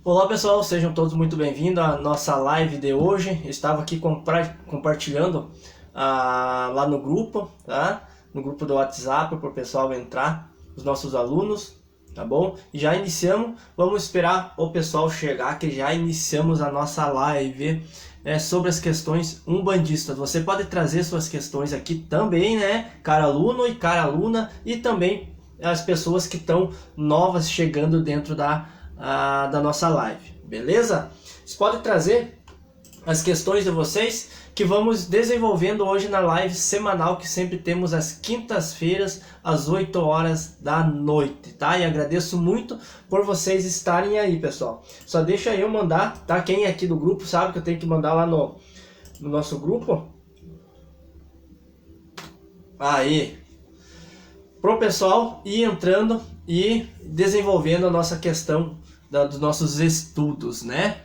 Olá pessoal, sejam todos muito bem-vindos à nossa live de hoje. Eu estava aqui compartilhando lá no grupo, tá? No grupo do WhatsApp para o pessoal entrar, os nossos alunos, tá bom? E já iniciamos, vamos esperar o pessoal chegar que já iniciamos a nossa live sobre as questões umbandistas. Você pode trazer suas questões aqui também, né? Cara aluno e cara aluna, e também as pessoas que estão novas chegando dentro da nossa live, beleza? Vocês podem trazer as questões de vocês que vamos desenvolvendo hoje na live semanal que sempre temos às quintas-feiras às 8 horas da noite, tá? E agradeço muito por vocês estarem aí, pessoal. Só deixa eu mandar, tá? Quem é aqui do grupo sabe que eu tenho que mandar lá no nosso grupo. Aí, pro pessoal ir entrando e desenvolvendo a nossa questão dos nossos estudos, né?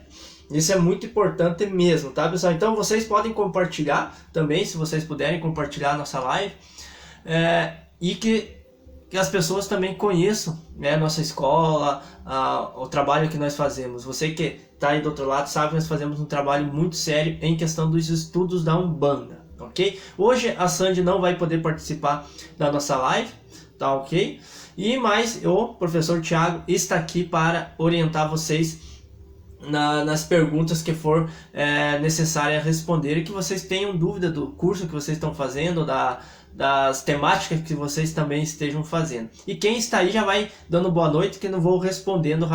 Isso é muito importante mesmo, tá, pessoal? Então vocês podem compartilhar também, se vocês puderem compartilhar a nossa live, e que as pessoas também conheçam, né, nossa escola, o trabalho que nós fazemos. Você que está aí do outro lado sabe que nós fazemos um trabalho muito sério em questão dos estudos da Umbanda, ok? Hoje a Sandy não vai poder participar da nossa live, tá, ok? Mas o professor Thiago está aqui para orientar vocês nas perguntas que for necessária responder, e que vocês tenham dúvida do curso que vocês estão fazendo, das temáticas que vocês também estejam fazendo. E quem está aí já vai dando boa noite, que não vou respondendo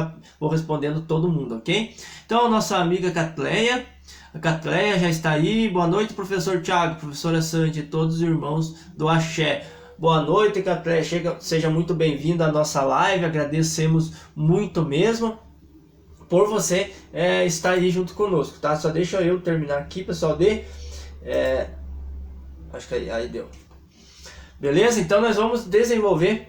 todo mundo, ok? Então a nossa amiga Catleia, a Catleia já está aí. Boa noite, professor Thiago, professora Sandy, todos os irmãos do Axé. Boa noite, Catleia, seja muito bem-vindo à nossa live, agradecemos muito mesmo por você estar aí junto conosco, tá? Só deixa eu terminar aqui, pessoal, acho que aí deu. Beleza? Então nós vamos desenvolver.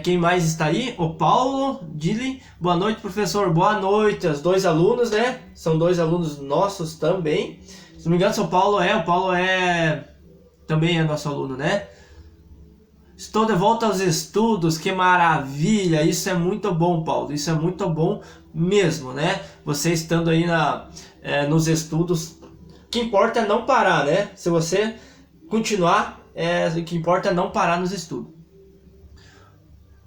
Quem mais está aí? O Paulo Dili. Boa noite, professor. Boa noite. Os dois alunos, né? São dois alunos nossos também. Se não me engano, o Paulo também é nosso aluno, né? Estou de volta aos estudos, que maravilha! Isso é muito bom, Paulo. Isso é muito bom mesmo, né? Você estando aí nos estudos. O que importa é não parar, né? Se você continuar, o que importa é não parar nos estudos.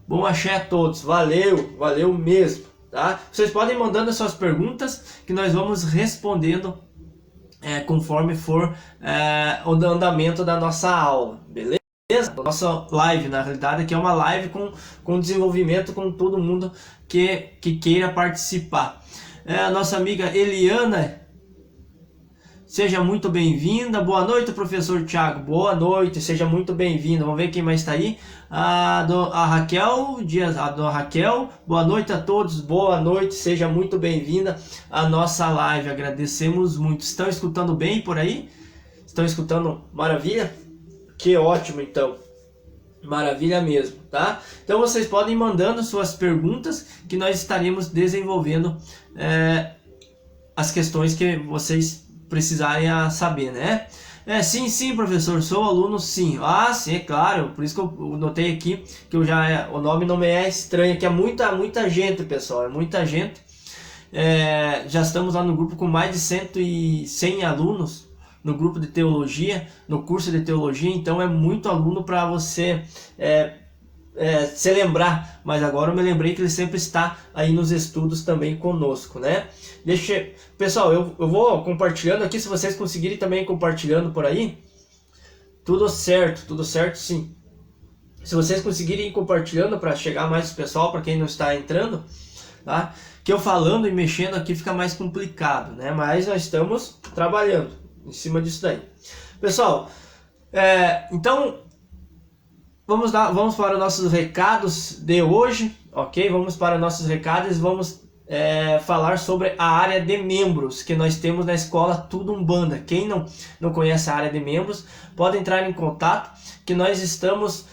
Bom axé a todos. Valeu, valeu mesmo, tá? Vocês podem ir mandando as suas perguntas que nós vamos respondendo conforme for o andamento da nossa aula, beleza? A nossa live, na realidade, aqui é uma live com desenvolvimento com todo mundo que queira participar. A nossa amiga Eliana, seja muito bem-vinda. Boa noite, professor Thiago. Boa noite, seja muito bem-vinda. Vamos ver quem mais está aí. A Raquel Dias, a Raquel. Boa noite a todos. Boa noite, seja muito bem-vinda à nossa live. Agradecemos muito. Estão escutando bem por aí? Estão escutando? Maravilha? Que ótimo, então. Maravilha mesmo, tá? Então vocês podem ir mandando suas perguntas que nós estaremos desenvolvendo as questões que vocês precisarem saber, né? Sim, professor, sou aluno, sim. Sim, é claro, por isso que eu notei aqui que o nome não me é estranho, que é muita gente, pessoal, é muita gente. Já estamos lá no grupo com mais de 100 alunos, no grupo de teologia, no curso de teologia, então é muito aluno para você se lembrar, mas agora eu me lembrei que ele sempre está aí nos estudos também conosco, né? Pessoal, eu vou compartilhando aqui, se vocês conseguirem também compartilhando por aí, tudo certo sim. Se vocês conseguirem ir compartilhando para chegar mais pessoal, para quem não está entrando, tá? Que eu falando e mexendo aqui fica mais complicado, né? Mas nós estamos trabalhando em cima disso daí. Pessoal, então vamos para os nossos recados de hoje, ok? Vamos para nossos recados, vamos falar sobre a área de membros que nós temos na escola Tudo Umbanda. Quem não conhece a área de membros, pode entrar em contato, que nós estamos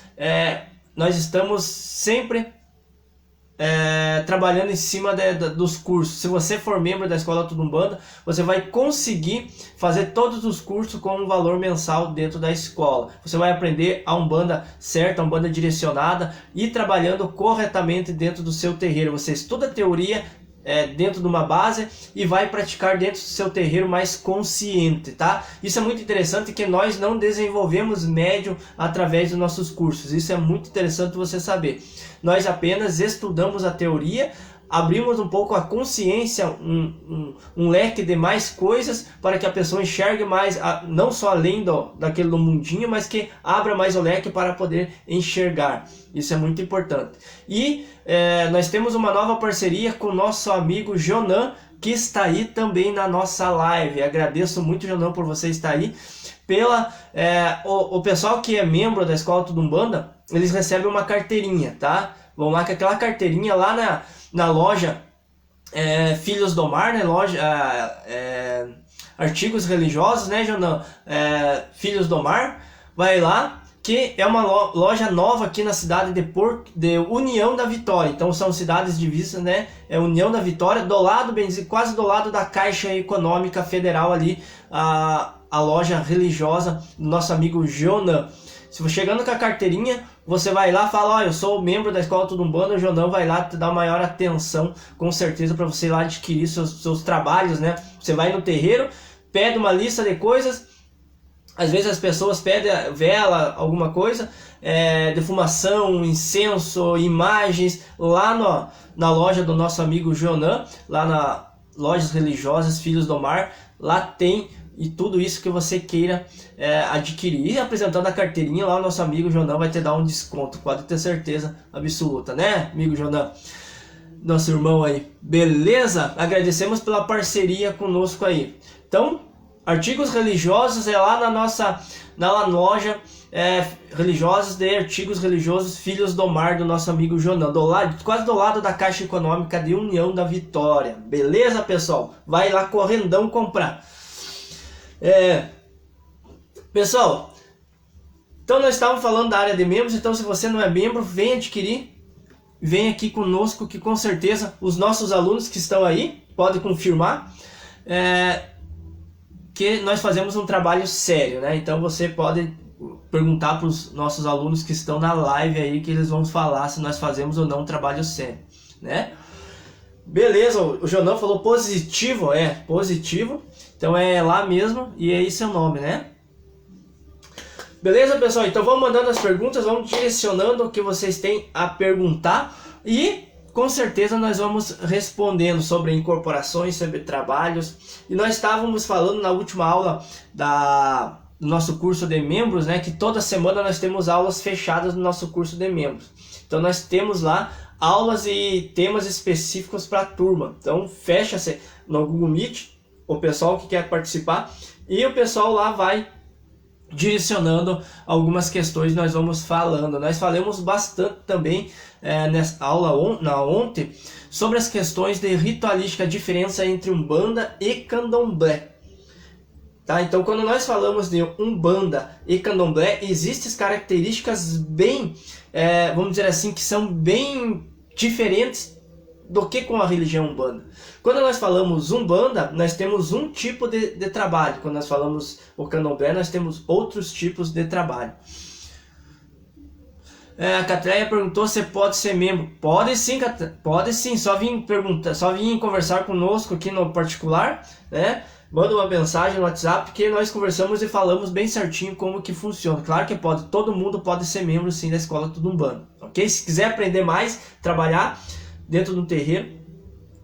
sempre trabalhando em cima dos cursos. Se você for membro da escola Tudo Umbanda, você vai conseguir fazer todos os cursos com um valor mensal dentro da escola. Você vai aprender a Umbanda certa, a Umbanda direcionada e trabalhando corretamente dentro do seu terreiro. Você estuda a teoria dentro de uma base e vai praticar dentro do seu terreiro mais consciente, tá? Isso é muito interessante, que nós não desenvolvemos médium através dos nossos cursos. Isso é muito interessante você saber. Nós apenas estudamos a teoria, abrimos um pouco a consciência, um leque de mais coisas para que a pessoa enxergue mais, não só além daquele do mundinho, mas que abra mais o leque para poder enxergar. Isso é muito importante. E nós temos uma nova parceria com o nosso amigo Jonan, que está aí também na nossa live. Agradeço muito, Jonan, por você estar aí. O pessoal que é membro da Escola Tudo Umbanda, eles recebem uma carteirinha, tá? Vão lá com aquela carteirinha lá na loja Filhos do Mar, né? Artigos religiosos, né, Jonan? Filhos do Mar. Vai lá, que é uma loja nova aqui na cidade de União da Vitória. Então são cidades divisas, né? União da Vitória, quase do lado da Caixa Econômica Federal ali, a loja religiosa do nosso amigo Jonan. Se você chegando com a carteirinha, você vai lá e fala, eu sou membro da Escola Tudo Umbanda, o Jonan vai lá te dar maior atenção, com certeza, para você ir lá adquirir seus trabalhos, né? Você vai no terreiro, pede uma lista de coisas, às vezes as pessoas pedem vela, alguma coisa, defumação, incenso, imagens, lá na loja do nosso amigo Jonan, lá na Lojas Religiosas Filhos do Mar, lá tem e tudo isso que você queira adquirir. E apresentando a carteirinha lá, o nosso amigo Jonan vai te dar um desconto, pode ter certeza absoluta, né, amigo Jonan? Nosso irmão aí, beleza? Agradecemos pela parceria conosco aí. Então, artigos religiosos lá na loja religiosos de artigos religiosos Filhos do Mar, do nosso amigo Jonan, quase do lado da Caixa Econômica de União da Vitória. Beleza, pessoal? Vai lá correndão comprar. Pessoal, então nós estávamos falando da área de membros. Então, se você não é membro, vem adquirir, vem aqui conosco, que com certeza os nossos alunos que estão aí podem confirmar que nós fazemos um trabalho sério, né? Então você pode perguntar para os nossos alunos que estão na live aí, que eles vão falar se nós fazemos ou não um trabalho sério, né? Beleza, o Jonan falou positivo, positivo. Então é lá mesmo e é esse o nome, né? Beleza, pessoal? Então vamos mandando as perguntas, vamos direcionando o que vocês têm a perguntar e com certeza nós vamos respondendo sobre incorporações, sobre trabalhos. E nós estávamos falando na última aula do nosso curso de membros, né? Que toda semana nós temos aulas fechadas no nosso curso de membros. Então nós temos lá aulas e temas específicos para a turma. Então fecha-se no Google Meet o pessoal que quer participar e o pessoal lá vai direcionando algumas questões, nós vamos falando. Nós falamos bastante também nessa aula ontem sobre as questões de ritualística, a diferença entre Umbanda e Candomblé. Tá? Então, quando nós falamos de Umbanda e Candomblé, existem características bem, vamos dizer assim, que são bem diferentes do que com a religião Umbanda. Quando nós falamos Umbanda, nós temos um tipo de trabalho. Quando nós falamos o Candomblé, nós temos outros tipos de trabalho. A Catreia perguntou se pode ser membro. Pode sim, pode sim. Só vim conversar conosco aqui no particular, né? Manda uma mensagem no WhatsApp que nós conversamos e falamos bem certinho como que funciona. Claro que pode, todo mundo pode ser membro sim da Escola Tudo Umbanda, ok? Se quiser aprender mais, trabalhar dentro do terreiro,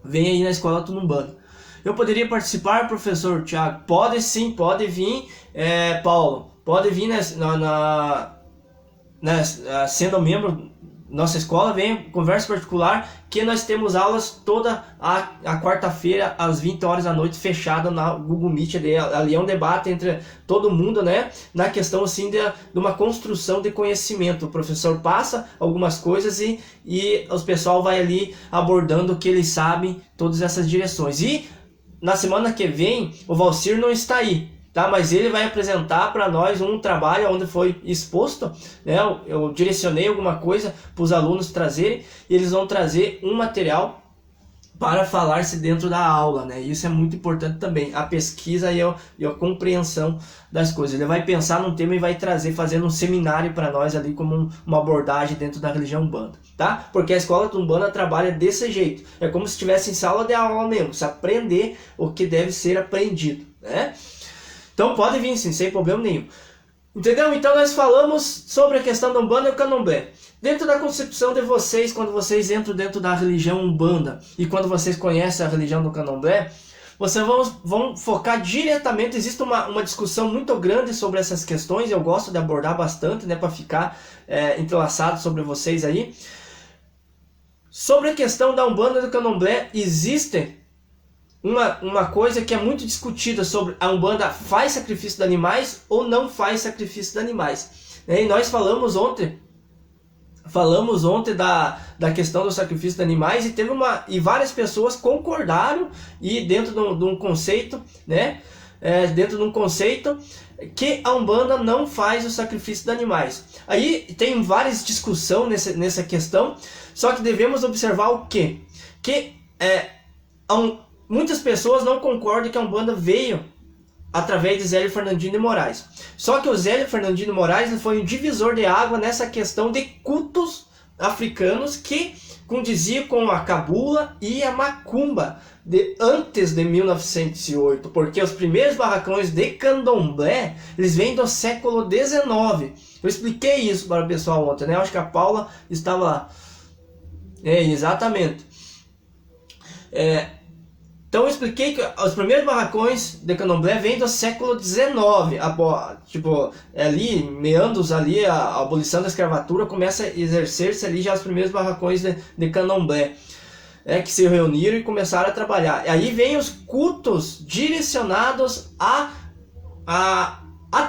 vem aí na Escola Tudo Umbanda. Eu poderia participar, professor Tiago? Pode sim, pode vir, Paulo. Pode vir sendo membro da nossa escola, vem, conversa particular, que nós temos aulas toda a quarta-feira, às 20 horas da noite, fechada na Google Meet. Ali é um debate entre todo mundo, né? Na questão assim de uma construção de conhecimento. O professor passa algumas coisas e o pessoal vai ali abordando o que eles sabem, todas essas direções. E na semana que vem, o Valcir não está aí, tá? Mas ele vai apresentar para nós um trabalho onde foi exposto, né? Eu direcionei alguma coisa para os alunos trazerem, e eles vão trazer um material para falar-se dentro da aula, né? Isso é muito importante também, a pesquisa e a compreensão das coisas. Ele vai pensar num tema e vai trazer, fazendo um seminário para nós ali como uma abordagem dentro da religião Umbanda, tá? Porque a escola de Umbanda trabalha desse jeito, é como se estivesse em sala de aula mesmo, se aprender o que deve ser aprendido, né? Então pode vir sim, sem problema nenhum. Entendeu? Então nós falamos sobre a questão da Umbanda e o Candomblé. Dentro da concepção de vocês, quando vocês entram dentro da religião Umbanda e quando vocês conhecem a religião do Candomblé, vocês vão focar diretamente. Existe uma discussão muito grande sobre essas questões, eu gosto de abordar bastante, né, para ficar entrelaçado sobre vocês aí. Sobre a questão da Umbanda e do Candomblé, existe uma coisa que é muito discutida sobre a Umbanda faz sacrifício de animais ou não faz sacrifício de animais. E nós falamos ontem da questão do sacrifício de animais e várias pessoas concordaram e dentro de um conceito, né, dentro de um conceito que a Umbanda não faz o sacrifício de animais. Aí tem várias discussões nessa questão, só que devemos observar o quê? Que muitas pessoas não concordam que a Umbanda veio através de Zélio Fernandino de Moraes. Só que o Zélio Fernandino de Moraes foi um divisor de água nessa questão de cultos africanos que condizia com a cabula e a macumba antes de 1908, porque os primeiros barracões de candomblé eles vêm do século XIX. Eu expliquei isso para o pessoal ontem, né? Eu acho que a Paula estava lá. Exatamente. Então eu expliquei que os primeiros barracões de candomblé vêm do século XIX, ali, meandros ali, a abolição da escravatura começa a exercer-se ali já os primeiros barracões de candomblé, que se reuniram e começaram a trabalhar. E aí vem os cultos direcionados à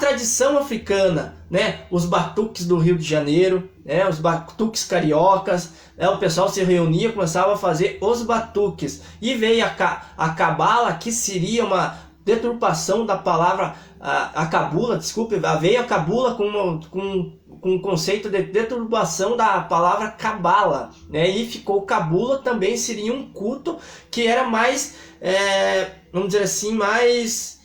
tradição africana, né? Os batuques do Rio de Janeiro, os batuques cariocas, o pessoal se reunia, começava a fazer os batuques. E veio a cabala, que seria uma deturpação da palavra, a cabula, desculpe, veio a cabula com um conceito de deturpação da palavra cabala, né? E ficou cabula, também seria um culto que era mais, vamos dizer assim, mais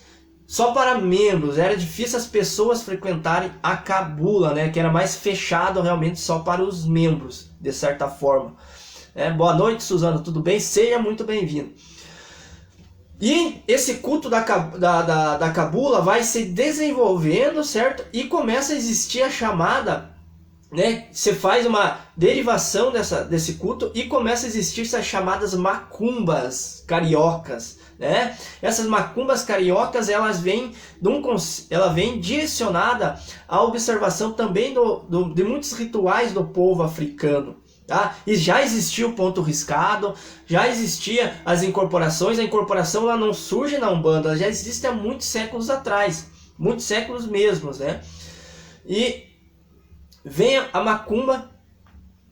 só para membros. Era difícil as pessoas frequentarem a cabula, né? Que era mais fechado realmente só para os membros, de certa forma. Boa noite, Suzana, tudo bem? Seja muito bem-vindo. E esse culto da cabula vai se desenvolvendo, certo? E começa a existir a chamada, né? Você faz uma derivação desse culto e começa a existir essas chamadas macumbas cariocas, né? Essas macumbas cariocas, ela vem direcionada à observação também de muitos rituais do povo africano, tá? E já existia o ponto riscado, já existia as incorporações. A incorporação ela não surge na Umbanda, ela já existe há muitos séculos atrás, muitos séculos mesmo, né? E vem a macumba,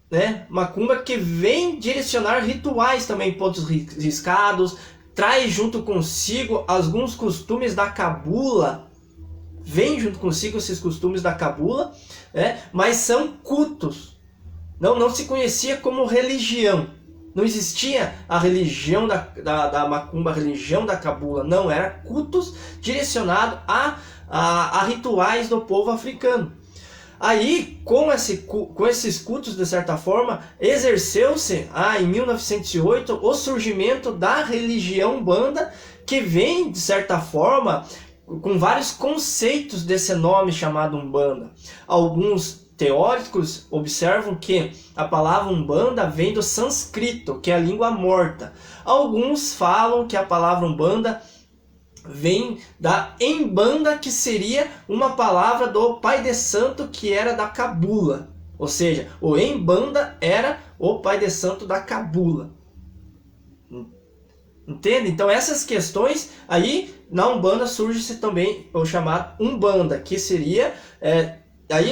né? Macumba que vem direcionar rituais também, pontos riscados, traz junto consigo alguns costumes da cabula, vem junto consigo esses costumes da cabula, mas são cultos. Não se conhecia como religião. Não existia a religião da macumba, a religião da cabula. Não, era cultos direcionados a rituais do povo africano. Aí, com esses cultos, de certa forma, exerceu-se, em 1908, o surgimento da religião Umbanda, que vem, de certa forma, com vários conceitos desse nome chamado Umbanda. Alguns teóricos observam que a palavra Umbanda vem do sânscrito, que é a língua morta. Alguns falam que a palavra Umbanda vem da Embanda, que seria uma palavra do pai de santo que era da cabula. Ou seja, o Embanda era o pai de santo da cabula. Entende? Então essas questões aí na Umbanda surge também o chamado Umbanda, que seria aí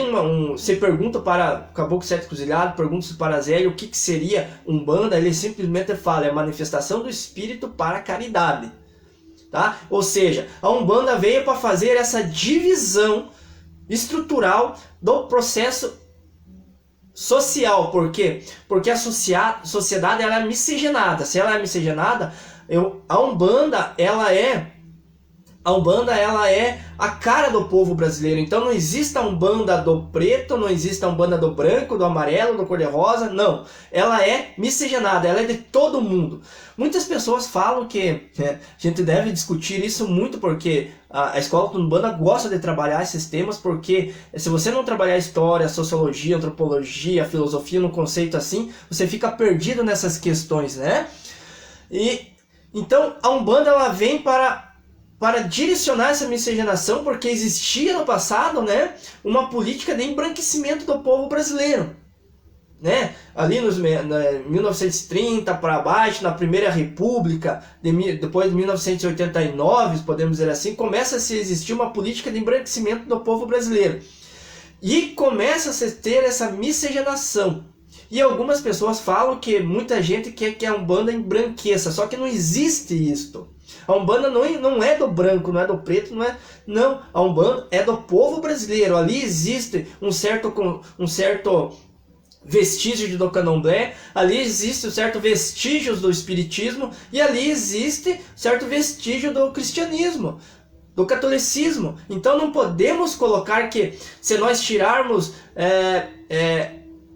você pergunta para Caboclo Sete Cruzilhado, pergunta para Zélio o que seria Umbanda, ele simplesmente fala, é manifestação do espírito para a caridade. Tá? Ou seja, a Umbanda veio para fazer essa divisão estrutural do processo social. Por quê? Porque a sociedade ela é miscigenada. Se ela é miscigenada, a Umbanda ela é a cara do povo brasileiro. Então não existe a Umbanda do preto, não existe a Umbanda do branco, do amarelo, do cor-de-rosa, não. Ela é miscigenada, ela é de todo mundo. Muitas pessoas falam que a gente deve discutir isso muito, porque a escola de Umbanda gosta de trabalhar esses temas, porque se você não trabalhar história, sociologia, antropologia, filosofia no conceito assim, você fica perdido nessas questões, né? E então a Umbanda ela vem para direcionar essa miscigenação, porque existia no passado, né, uma política de embranquecimento do povo brasileiro, né? Ali nos 1930 para baixo, na Primeira República, depois de 1989, podemos dizer assim, começa a se existir uma política de embranquecimento do povo brasileiro. E começa a se ter essa miscigenação. E algumas pessoas falam que muita gente quer que a Umbanda embranqueça, só que não existe isto. A Umbanda não é do branco, não é do preto, não. A Umbanda é do povo brasileiro. Ali existe um certo vestígio do candomblé, ali existe um certo vestígio do espiritismo, e ali existe certo vestígio do cristianismo, do catolicismo. Então não podemos colocar que, se nós tirarmos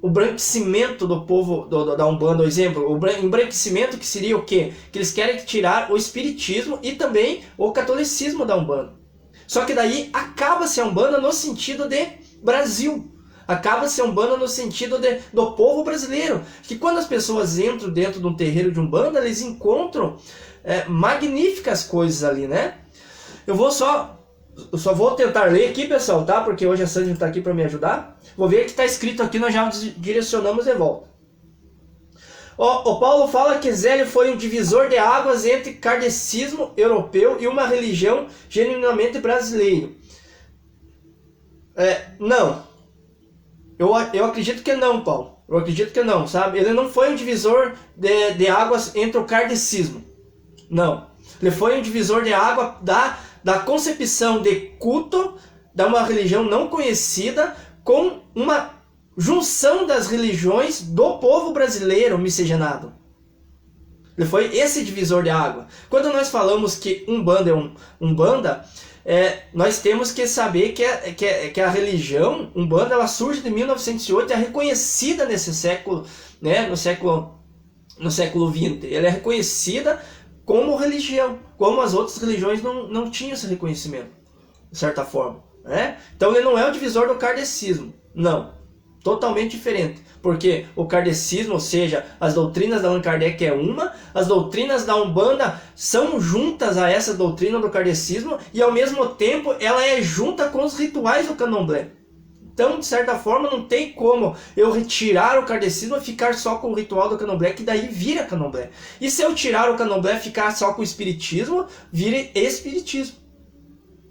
o branquecimento do povo da Umbanda, por exemplo, o embranquecimento, que seria o quê? Que eles querem tirar o espiritismo e também o catolicismo da Umbanda. Só que daí acaba-se a Umbanda no sentido de Brasil. Acaba-se a Umbanda no sentido do povo brasileiro. Que quando as pessoas entram dentro de um terreiro de Umbanda, eles encontram magníficas coisas ali, né? Eu só vou tentar ler aqui, pessoal, tá? Porque hoje a Sandra está aqui para me ajudar. Vou ver o que está escrito aqui, nós já direcionamos de volta. O Paulo fala que Zélio foi um divisor de águas entre kardecismo europeu e uma religião genuinamente brasileira. Não. Eu acredito que não, Paulo. Eu acredito que não, sabe? Ele não foi um divisor de águas entre o kardecismo. Não. Ele foi um divisor de água da concepção de culto de uma religião não conhecida com uma junção das religiões do povo brasileiro miscigenado. Ele foi esse divisor de água. Quando nós falamos que Umbanda é Umbanda, nós temos que saber que a religião Umbanda ela surge de 1908, é reconhecida nesse século, né, no século XX. Ela é reconhecida como religião, como as outras religiões não tinham esse reconhecimento, de certa forma, né? Então ele não é o divisor do kardecismo, não, totalmente diferente, porque o kardecismo, ou seja, as doutrinas da Allan Kardec as doutrinas da Umbanda são juntas a essa doutrina do kardecismo, e ao mesmo tempo ela é junta com os rituais do candomblé. Então, de certa forma, não tem como eu retirar o kardecismo e ficar só com o ritual do candomblé, que daí vira candomblé. E se eu tirar o candomblé e ficar só com o espiritismo, vira espiritismo.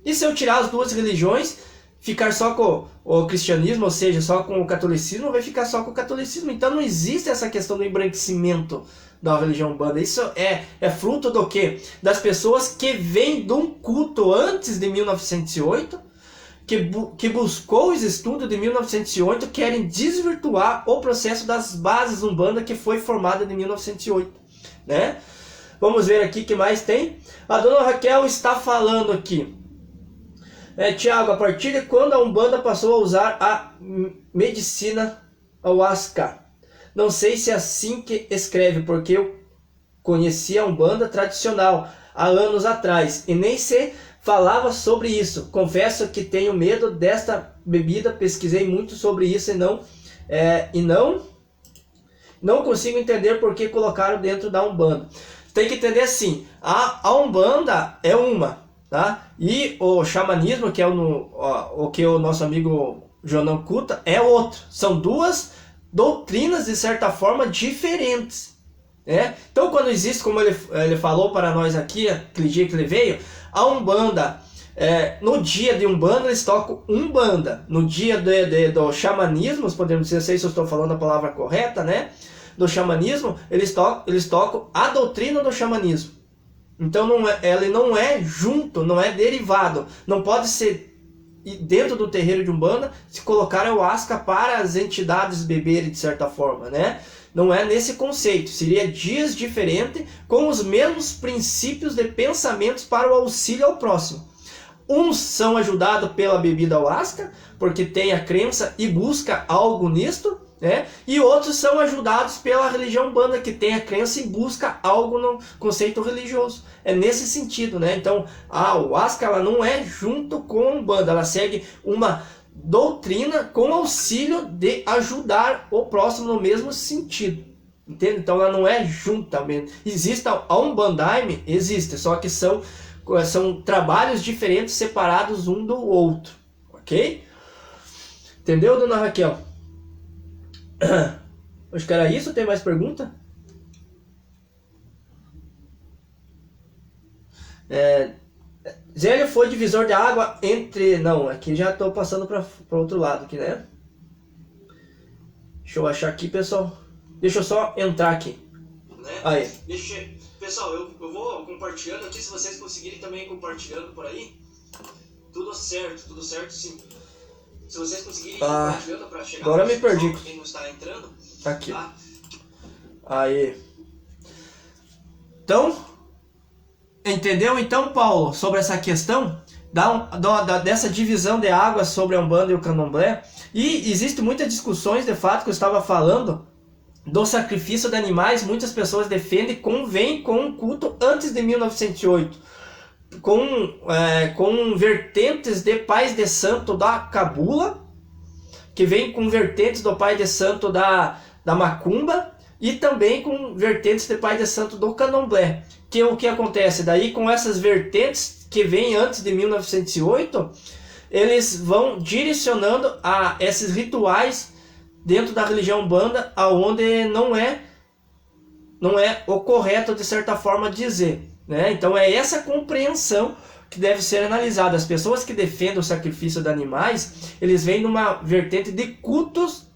E se eu tirar as duas religiões, ficar só com o cristianismo, ou seja, só com o catolicismo, vai ficar só com o catolicismo. Então não existe essa questão do embranquecimento da religião Umbanda. Isso é fruto do quê? Das pessoas que vêm de um culto antes de 1908, que buscou os estudos de 1908, querem desvirtuar o processo das bases Umbanda que foi formada em 1908, né? Vamos ver aqui o que mais tem. A dona Raquel está falando aqui. Tiago, a partir de quando a Umbanda passou a usar a medicina ayahuasca? Não sei se é assim que escreve, porque eu conheci a Umbanda tradicional há anos atrás e nem se falava sobre isso. Confesso que tenho medo desta bebida, pesquisei muito sobre isso e não consigo entender por que colocaram dentro da Umbanda. Tem que entender assim, a Umbanda é uma, tá? E o xamanismo, que é o que o nosso amigo Jonão culta, é outro. São duas doutrinas, de certa forma, diferentes. Então, quando existe, como ele falou para nós aqui, aquele dia que ele veio, a Umbanda, no dia de Umbanda, eles tocam Umbanda. No dia do xamanismo, podemos dizer, não sei se eu estou falando a palavra correta, né? Do xamanismo, eles tocam a doutrina do xamanismo. Então ele não é junto, não é derivado. Não pode ser e dentro do terreiro de Umbanda se colocar ayahuasca para as entidades beberem de certa forma, né? Não é nesse conceito, seria dias diferentes com os mesmos princípios de pensamentos para o auxílio ao próximo. Uns são ajudados pela bebida ayahuasca, porque tem a crença e busca algo nisto, né? E outros são ajudados pela religião Umbanda, que tem a crença e busca algo no conceito religioso. É nesse sentido, né? Então, a ayahuasca ela não é junto com a Umbanda, ela segue uma doutrina com auxílio de ajudar o próximo no mesmo sentido. Entende? Então, ela não é juntamente. Existe a Umbandaime, existe, só que são trabalhos diferentes, separados um do outro. Ok? Entendeu, dona Raquel? Acho que era isso. Tem mais pergunta? Zélio foi divisor de água entre... Não, aqui já estou passando para outro lado aqui, né? Deixa eu achar aqui, pessoal. Deixa eu só entrar aqui. Aí. Pessoal, eu vou compartilhando aqui, se vocês conseguirem também compartilhando por aí. Tudo certo sim. Se vocês conseguirem compartilhando para chegar... Agora me perdi. Quem não está entrando. Aqui. Tá? Aí. Então, entendeu então, Paulo, sobre essa questão dessa divisão de águas sobre a Umbanda e o Candomblé? E existem muitas discussões, de fato, que eu estava falando do sacrifício de animais. Muitas pessoas defendem convém com um culto antes de 1908, com vertentes de pais de santo da cabula, que vem com vertentes do pai de santo da macumba, e também com vertentes de pai de santo do candomblé. Que o que acontece daí com essas vertentes que vêm antes de 1908, eles vão direcionando a esses rituais dentro da religião Umbanda, aonde não é o correto de certa forma dizer, né? Então é essa compreensão que deve ser analisada. As pessoas que defendem o sacrifício de animais, eles vêm numa vertente de cultos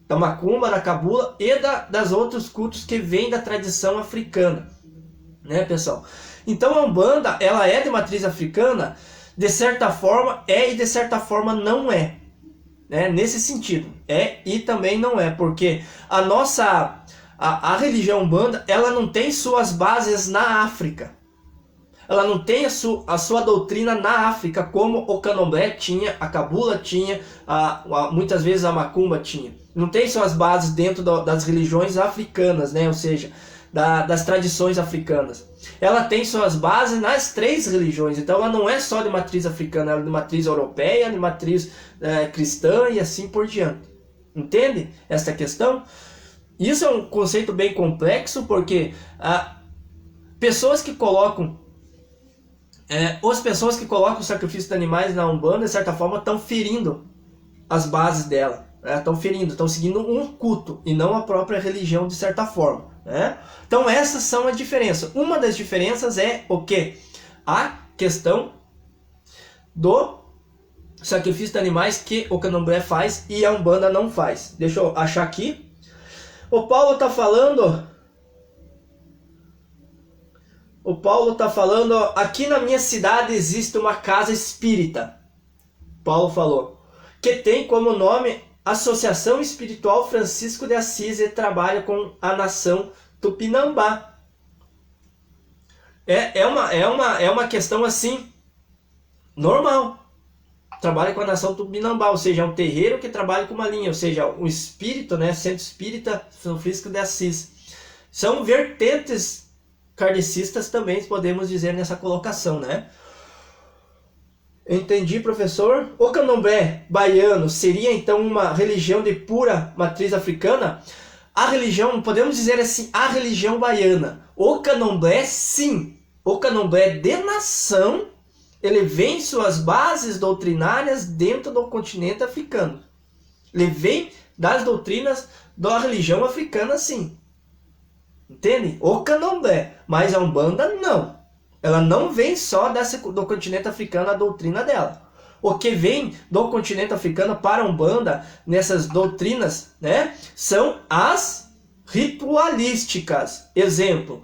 da macumba, da cabula e das outros cultos que vêm da tradição africana, né, pessoal? Então a Umbanda, ela é de matriz africana, de certa forma é e de certa forma não é, né? Nesse sentido, é e também não é, porque a religião Umbanda, ela não tem suas bases na África. Ela não tem a sua doutrina na África, como o candomblé tinha, a cabula tinha, muitas vezes a macumba tinha. Não tem suas bases dentro das religiões africanas, né? Ou seja, das tradições africanas. Ela tem suas bases nas três religiões, então ela não é só de matriz africana, ela é de matriz europeia, de matriz cristã e assim por diante. Entende essa questão? Isso é um conceito bem complexo, porque pessoas que colocam o sacrifício de animais na Umbanda, de certa forma, estão ferindo as bases dela. Estão seguindo um culto e não a própria religião, de certa forma, né? Então essas são as diferenças. Uma das diferenças é o quê? A questão do sacrifício de animais que o candomblé faz e a Umbanda não faz. Deixa eu achar aqui. O Paulo está falando, aqui na minha cidade existe uma casa espírita. Paulo falou, que tem como nome Associação Espiritual Francisco de Assis e trabalha com a nação Tupinambá. É uma questão assim, normal. Trabalha com a nação Tupinambá, ou seja, é um terreiro que trabalha com uma linha, ou seja, um espírito, né, Centro Espírita Francisco de Assis. São vertentes kardecistas também, podemos dizer nessa colocação, né? Entendi, professor. O candomblé baiano seria então uma religião de pura matriz africana? A religião, podemos dizer assim, a religião baiana. O candomblé, sim. O candomblé de nação, ele vem suas bases doutrinárias dentro do continente africano. Ele vem das doutrinas da religião africana, sim. Entende? O candomblé. Mas a Umbanda, não. Ela não vem só do continente africano, a doutrina dela. O que vem do continente africano para a Umbanda, nessas doutrinas, né, são as ritualísticas. Exemplo,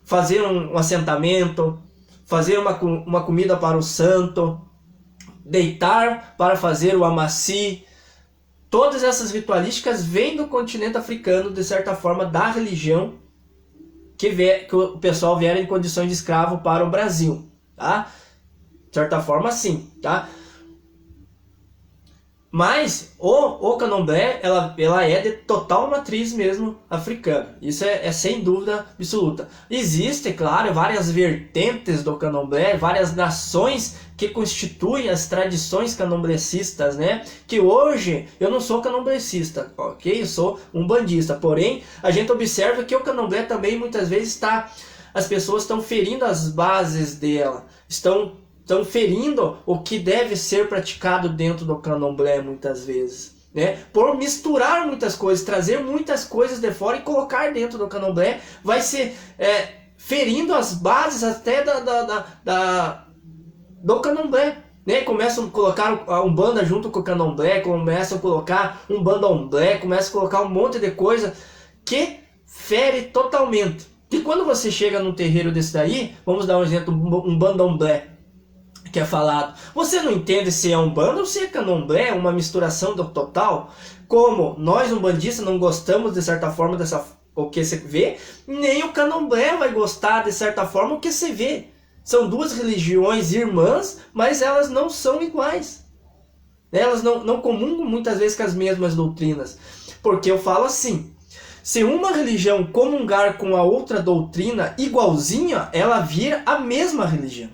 fazer um assentamento, fazer uma comida para o santo, deitar para fazer o amaci. Todas essas ritualísticas vêm do continente africano, de certa forma, da religião que o pessoal vier em condições de escravo para o Brasil, tá? De certa forma, sim, tá? Mas o candomblé, ela é de total matriz mesmo africana. Isso é sem dúvida absoluta. Existem, claro, várias vertentes do candomblé, várias nações que constituem as tradições candomblecistas, né? Que hoje eu não sou candomblecista, ok? Eu sou umbandista. Porém, a gente observa que o candomblé também muitas vezes as pessoas estão ferindo as bases dela, estão ferindo o que deve ser praticado dentro do candomblé muitas vezes, né? Por misturar muitas coisas, trazer muitas coisas de fora e colocar dentro do candomblé, vai ser ferindo as bases até do candomblé, né? Começam a colocar a umbanda junto com o candomblé, começam a colocar um bandomblé, começam a colocar um monte de coisa que fere totalmente. E quando você chega num terreiro desse daí, vamos dar um exemplo, um bandomblé, que é falado, você não entende se é umbanda ou se é candomblé, uma misturação do total. Como nós umbandistas não gostamos de certa forma o que se vê, nem o candomblé vai gostar de certa forma o que se vê. São duas religiões irmãs, mas elas não são iguais. Elas não comungam muitas vezes com as mesmas doutrinas. Porque eu falo assim, se uma religião comungar com a outra doutrina igualzinha, ela vira a mesma religião.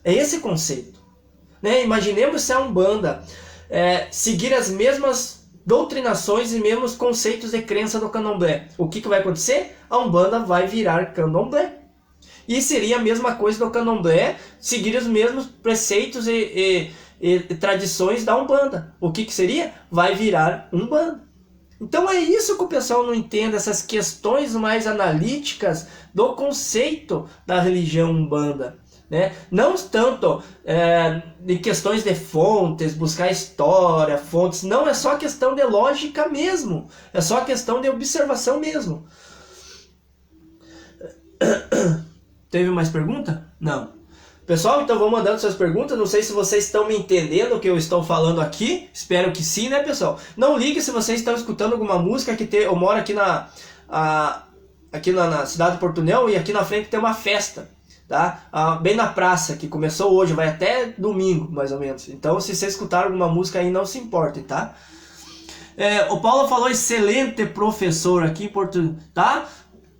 É esse conceito, né? Imaginemos se a Umbanda seguir as mesmas doutrinações e mesmos conceitos de crença do candomblé. O que vai acontecer? A Umbanda vai virar candomblé. E seria a mesma coisa do candomblé seguir os mesmos preceitos e tradições da Umbanda. O que seria? Vai virar Umbanda. Então é isso que o pessoal não entende, essas questões mais analíticas do conceito da religião Umbanda. Né? Não tanto de questões de fontes, buscar história, fontes, não, é só questão de lógica mesmo, é só questão de observação mesmo. Teve mais pergunta? Não. Pessoal, então vão mandando suas perguntas, não sei se vocês estão me entendendo o que eu estou falando aqui, espero que sim, né, pessoal? Não ligue se vocês estão escutando alguma música, eu moro aqui na cidade de Portunhão e aqui na frente tem uma festa. Tá? Bem na praça, que começou hoje, vai até domingo, mais ou menos. Então, se você escutar alguma música aí, não se importe, tá? O Paulo falou excelente professor aqui em Portugal, tá?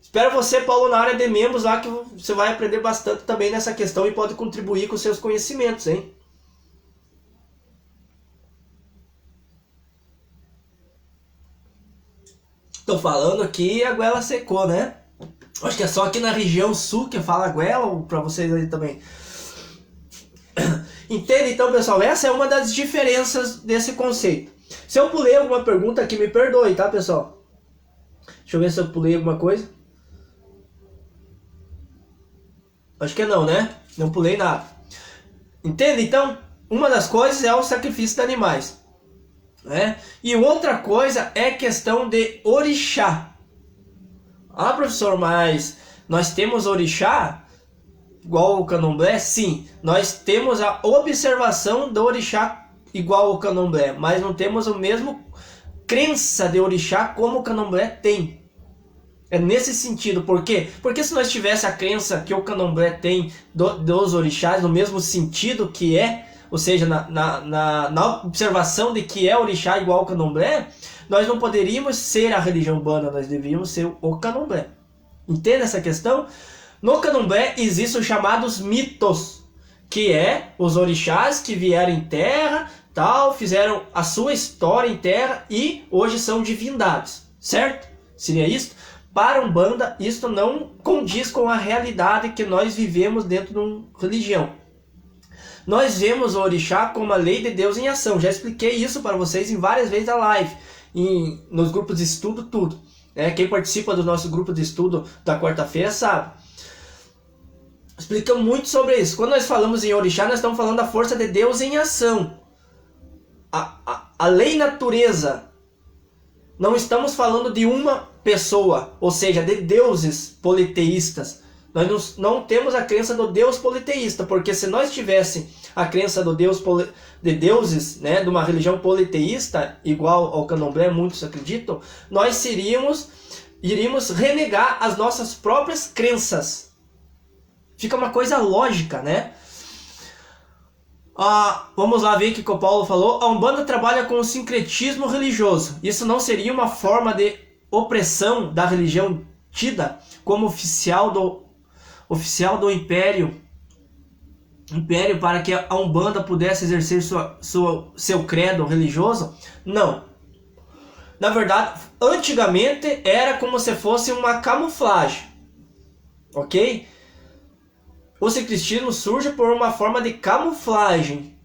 Espero você, Paulo, na área de membros lá, que você vai aprender bastante também nessa questão e pode contribuir com seus conhecimentos, hein? Tô falando aqui e a goela secou, né? Acho que é só aqui na região sul que fala goela, ou para vocês aí também. Entende? Então, pessoal, essa é uma das diferenças desse conceito. Se eu pulei alguma pergunta aqui, me perdoe, tá, pessoal? Deixa eu ver se eu pulei alguma coisa. Acho que não, né? Não pulei nada. Entende? Então, uma das coisas é o sacrifício de animais, né? E outra coisa é questão de orixá. Ah, professor, mas nós temos orixá igual ao candomblé? Sim, nós temos a observação do orixá igual ao candomblé, mas não temos o mesmo crença de orixá como o candomblé tem. É nesse sentido, por quê? Porque se nós tivéssemos a crença que o candomblé tem dos orixás, no mesmo sentido que ou seja, na observação de que é orixá igual ao candomblé, nós não poderíamos ser a religião umbanda, nós deveríamos ser o candomblé. Entende essa questão? No candomblé existem os chamados mitos, que os orixás que vieram em terra, tal, fizeram a sua história em terra e hoje são divindades, certo? Seria isso? Para a Umbanda, isso não condiz com a realidade que nós vivemos dentro de uma religião. Nós vemos o orixá como a lei de Deus em ação. Já expliquei isso para vocês em várias vezes da live, nos grupos de estudo, tudo. Quem participa do nosso grupo de estudo da quarta-feira sabe. Explicamos muito sobre isso. Quando nós falamos em orixá, nós estamos falando da força de Deus em ação. A lei natureza. Não estamos falando de uma pessoa, ou seja, de deuses politeístas. Nós não temos a crença do Deus politeísta, porque se nós tivéssemos a crença do Deus de deuses, né, de uma religião politeísta, igual ao candomblé, muitos acreditam, nós iríamos renegar as nossas próprias crenças. Fica uma coisa lógica, né? Vamos lá ver o que o Paulo falou. A Umbanda trabalha com o sincretismo religioso. Isso não seria uma forma de opressão da religião tida como oficial do império para que a Umbanda pudesse exercer seu credo religioso? Não. Na verdade, antigamente era como se fosse uma camuflagem, ok? O sincretismo surge por uma forma de camuflagem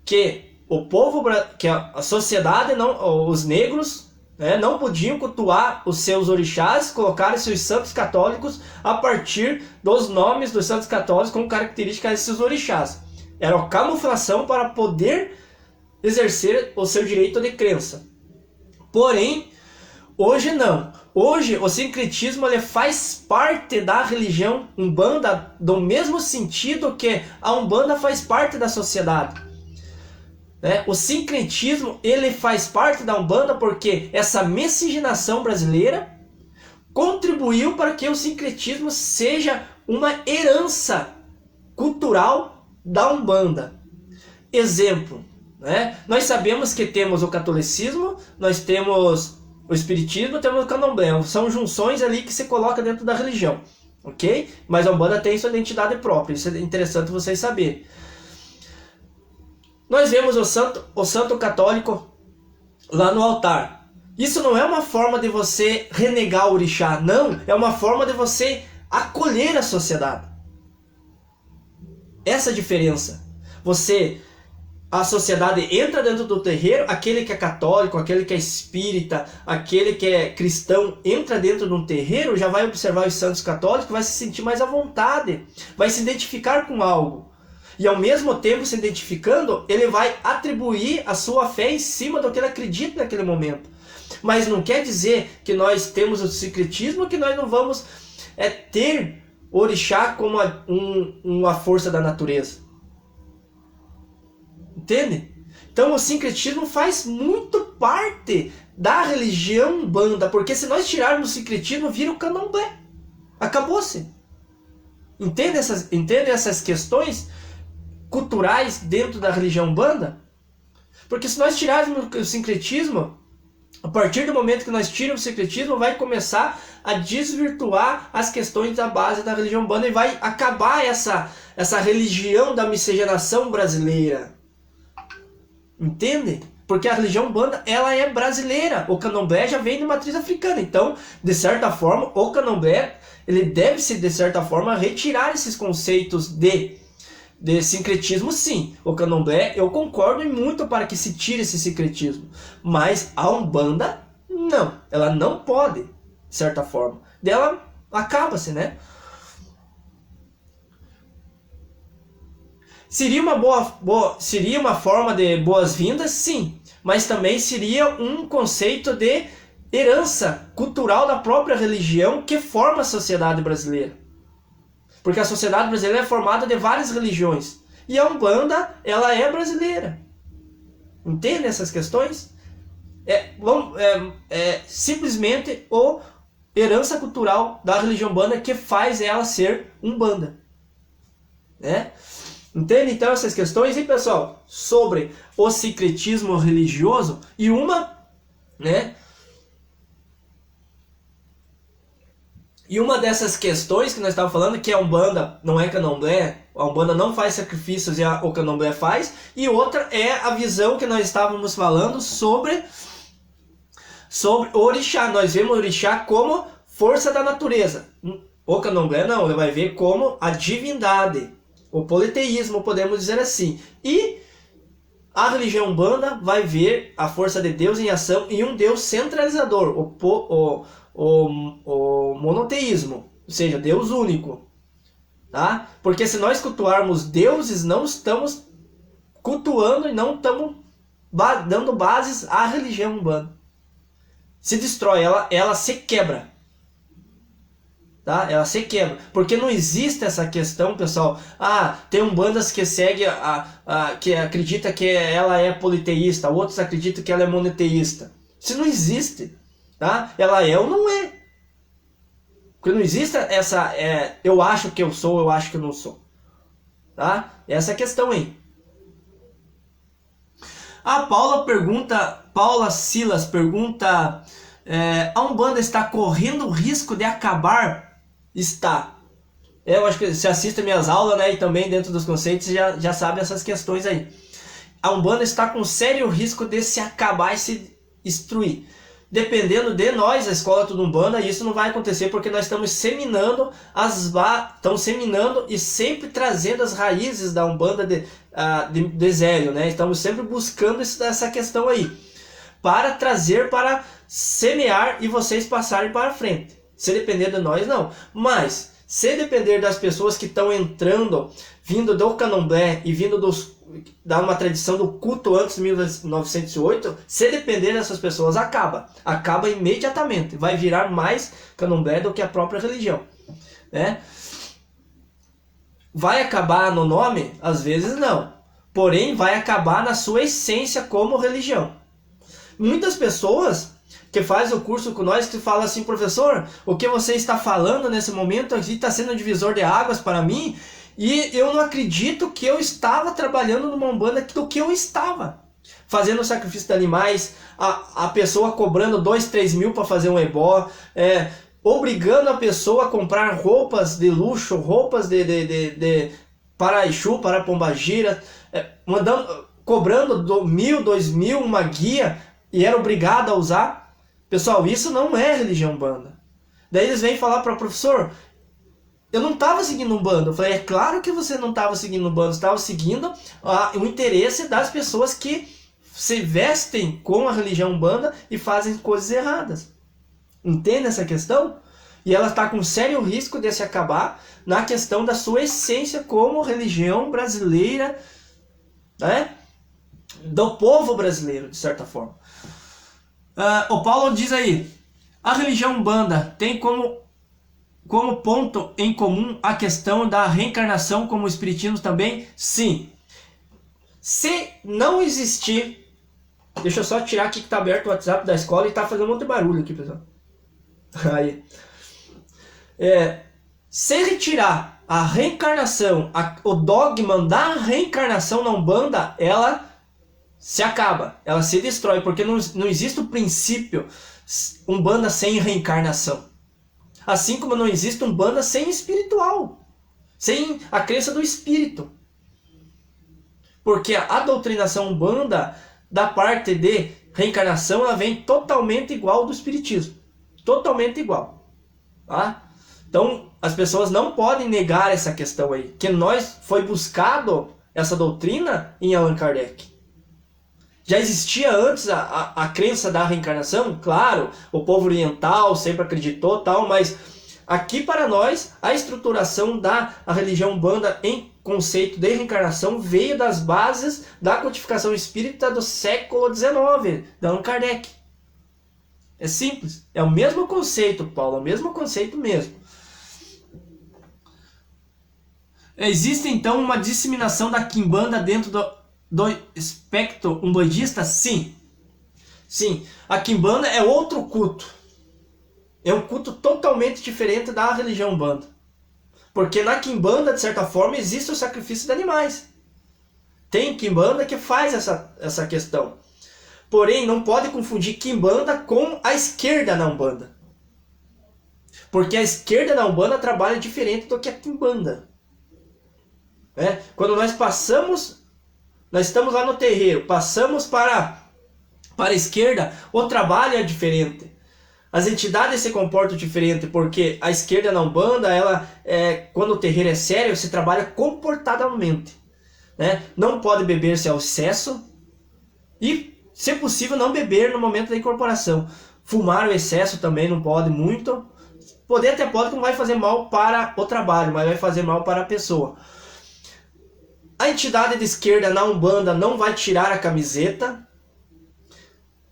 que o povo, que a sociedade, os negros, né, não podiam cultuar os seus orixás, colocar seus santos católicos a partir dos nomes dos santos católicos como características desses orixás. Era uma camuflação para poder exercer o seu direito de crença. Porém, hoje não. Hoje o sincretismo ele faz parte da religião Umbanda do mesmo sentido que a Umbanda faz parte da sociedade. O sincretismo ele faz parte da Umbanda porque essa miscigenação brasileira contribuiu para que o sincretismo seja uma herança cultural da Umbanda. Exemplo, né? Nós sabemos que temos o catolicismo, nós temos o espiritismo, temos o candomblé. São junções ali que se coloca dentro da religião, ok? Mas a Umbanda tem sua identidade própria, isso é interessante vocês saberem. Nós vemos o santo católico lá no altar. Isso não é uma forma de você renegar o orixá, não. É uma forma de você acolher a sociedade. Essa é a diferença. A sociedade entra dentro do terreiro, aquele que é católico, aquele que é espírita, aquele que é cristão, entra dentro de um terreiro, já vai observar os santos católicos, vai se sentir mais à vontade, vai se identificar com algo. E ao mesmo tempo, se identificando, ele vai atribuir a sua fé em cima do que ele acredita naquele momento. Mas não quer dizer que nós temos o sincretismo, que nós não vamos ter o orixá como uma força da natureza. Entende? Então o sincretismo faz muito parte da religião Umbanda, porque se nós tirarmos o sincretismo, vira o candomblé. Acabou-se. Entende essas questões culturais dentro da religião Umbanda? Porque se nós tirarmos o sincretismo, a partir do momento que nós tiramos o sincretismo, vai começar a desvirtuar as questões da base da religião Umbanda e vai acabar essa religião da miscigenação brasileira. Entende? Porque a religião Umbanda, ela é brasileira. O candomblé já vem de matriz africana. Então, de certa forma, o candomblé, ele deve-se, de certa forma, retirar esses conceitos de sincretismo, sim. O candomblé, eu concordo muito para que se tire esse sincretismo. Mas a Umbanda, não. Ela não pode, de certa forma. Dela, acaba-se, né? Seria uma forma de boas-vindas, sim, mas também seria um conceito de herança cultural da própria religião que forma a sociedade brasileira. Porque a sociedade brasileira é formada de várias religiões. E a Umbanda, ela é brasileira. Entende essas questões? Simplesmente a herança cultural da religião Umbanda que faz ela ser Umbanda. Né? Entende então essas questões? E pessoal, sobre o sincretismo religioso e uma dessas questões que nós estávamos falando, que a Umbanda não é candomblé, a Umbanda não faz sacrifícios e o candomblé faz, e outra é a visão que nós estávamos falando sobre o orixá. Nós vemos o orixá como força da natureza. O candomblé não, ele vai ver como a divindade. O politeísmo, podemos dizer assim. E a religião Umbanda vai ver a força de Deus em ação e um Deus centralizador, o monoteísmo, ou seja, Deus único. Tá? Porque se nós cultuarmos deuses, não estamos cultuando e não estamos dando bases à religião Umbanda. Se destrói, ela se quebra. tá? Ela se quebra, porque não existe essa questão, pessoal. Tem umbandas que segue que acredita que ela é politeísta, outros acreditam que ela é monoteísta. Isso não existe, tá? Ela é ou não é. Porque não existe essa eu acho que eu sou, eu acho que eu não sou, tá? Essa é a questão aí. A Paula Silas pergunta: a Umbanda está correndo risco de acabar? Está. Eu acho que você assiste minhas aulas, né, e também dentro dos conceitos já sabe essas questões aí. A Umbanda está com sério risco de se acabar e se destruir. Dependendo de nós, a escola Tudo Umbanda, isso não vai acontecer porque nós estamos seminando estamos seminando e sempre trazendo as raízes da Umbanda de Zélio, né? Estamos sempre buscando essa questão aí para trazer, para semear e vocês passarem para frente. Se depender de nós, não. Mas se depender das pessoas que estão entrando, vindo do Candomblé e vindo da uma tradição do culto antes de 1908, se depender dessas pessoas, acaba imediatamente, vai virar mais Candomblé do que a própria religião, né? Vai acabar no nome? Às vezes não, porém vai acabar na sua essência como religião. Muitas pessoas que faz o curso com nós, que fala assim: professor, o que você está falando nesse momento aqui está sendo um divisor de águas para mim, e eu não acredito que eu estava trabalhando numa Umbanda do que eu estava. Fazendo sacrifício de animais, a pessoa cobrando 2, 3 mil para fazer um ebó, obrigando a pessoa a comprar roupas de luxo, roupas para Exu, para Pombagira, cobrando 1.000, 2.000 uma guia, e era obrigado a usar. Pessoal, isso não é religião Umbanda. Daí eles vêm falar para o professor: eu não estava seguindo Umbanda. Eu falei: é claro que você não estava seguindo Umbanda, você estava seguindo o interesse das pessoas que se vestem com a religião Umbanda e fazem coisas erradas. Entende essa questão? E ela está com sério risco de se acabar na questão da sua essência como religião brasileira, né? Do povo brasileiro, de certa forma. O Paulo diz aí: a religião Umbanda tem como ponto em comum a questão da reencarnação, como o espiritismo também? Sim. Se não existir... Deixa eu só tirar aqui que está aberto o WhatsApp da escola e está fazendo um monte de barulho aqui, pessoal. Aí. Se retirar a reencarnação, o dogma da reencarnação na Umbanda, ela se acaba, ela se destrói, porque não existe o princípio Umbanda sem reencarnação. Assim como não existe Umbanda sem espiritual, sem a crença do espírito. Porque a doutrinação Umbanda, da parte de reencarnação, ela vem totalmente igual do espiritismo. Totalmente igual. Tá? Então, as pessoas não podem negar essa questão aí. Que foi buscado essa doutrina em Allan Kardec. Já existia antes a crença da reencarnação? Claro, o povo oriental sempre acreditou, tal, mas aqui para nós, a estruturação da religião Umbanda em conceito de reencarnação veio das bases da codificação espírita do século XIX, de Allan Kardec. É simples, é o mesmo conceito, Paulo, é o mesmo conceito mesmo. Existe então uma disseminação da quimbanda dentro do espectro umbandista? Sim. Sim, a quimbanda é outro culto. É um culto totalmente diferente da religião Umbanda. Porque na quimbanda, de certa forma, existe o sacrifício de animais. Tem quimbanda que faz essa questão. Porém, não pode confundir quimbanda com a esquerda na Umbanda. Porque a esquerda na Umbanda trabalha diferente do que a quimbanda. Quando nós estamos lá no terreiro, passamos para a esquerda, o trabalho é diferente. As entidades se comportam diferente, porque a esquerda na Umbanda, quando o terreiro é sério, se trabalha comportadamente. Não pode beber-se ao excesso e, se possível, não beber no momento da incorporação. Fumar o excesso também não pode muito. Poder até pode, não vai fazer mal para o trabalho, mas vai fazer mal para a pessoa. A entidade de esquerda na Umbanda não vai tirar a camiseta,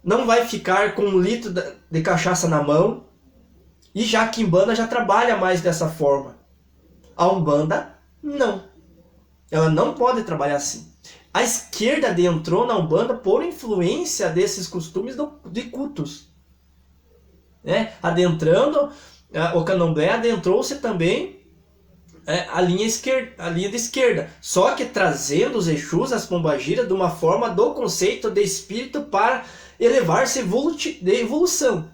não vai ficar com 1 litro de cachaça na mão E já a Quimbanda já trabalha mais dessa forma. A Umbanda, não. Ela não pode trabalhar assim. A esquerda adentrou na Umbanda por influência desses costumes de cultos. Né? Adentrando, o Candomblé adentrou-se também a linha de esquerda. Só que trazendo os Exus, as pombagiras, de uma forma do conceito de espírito para elevar-se de evolução.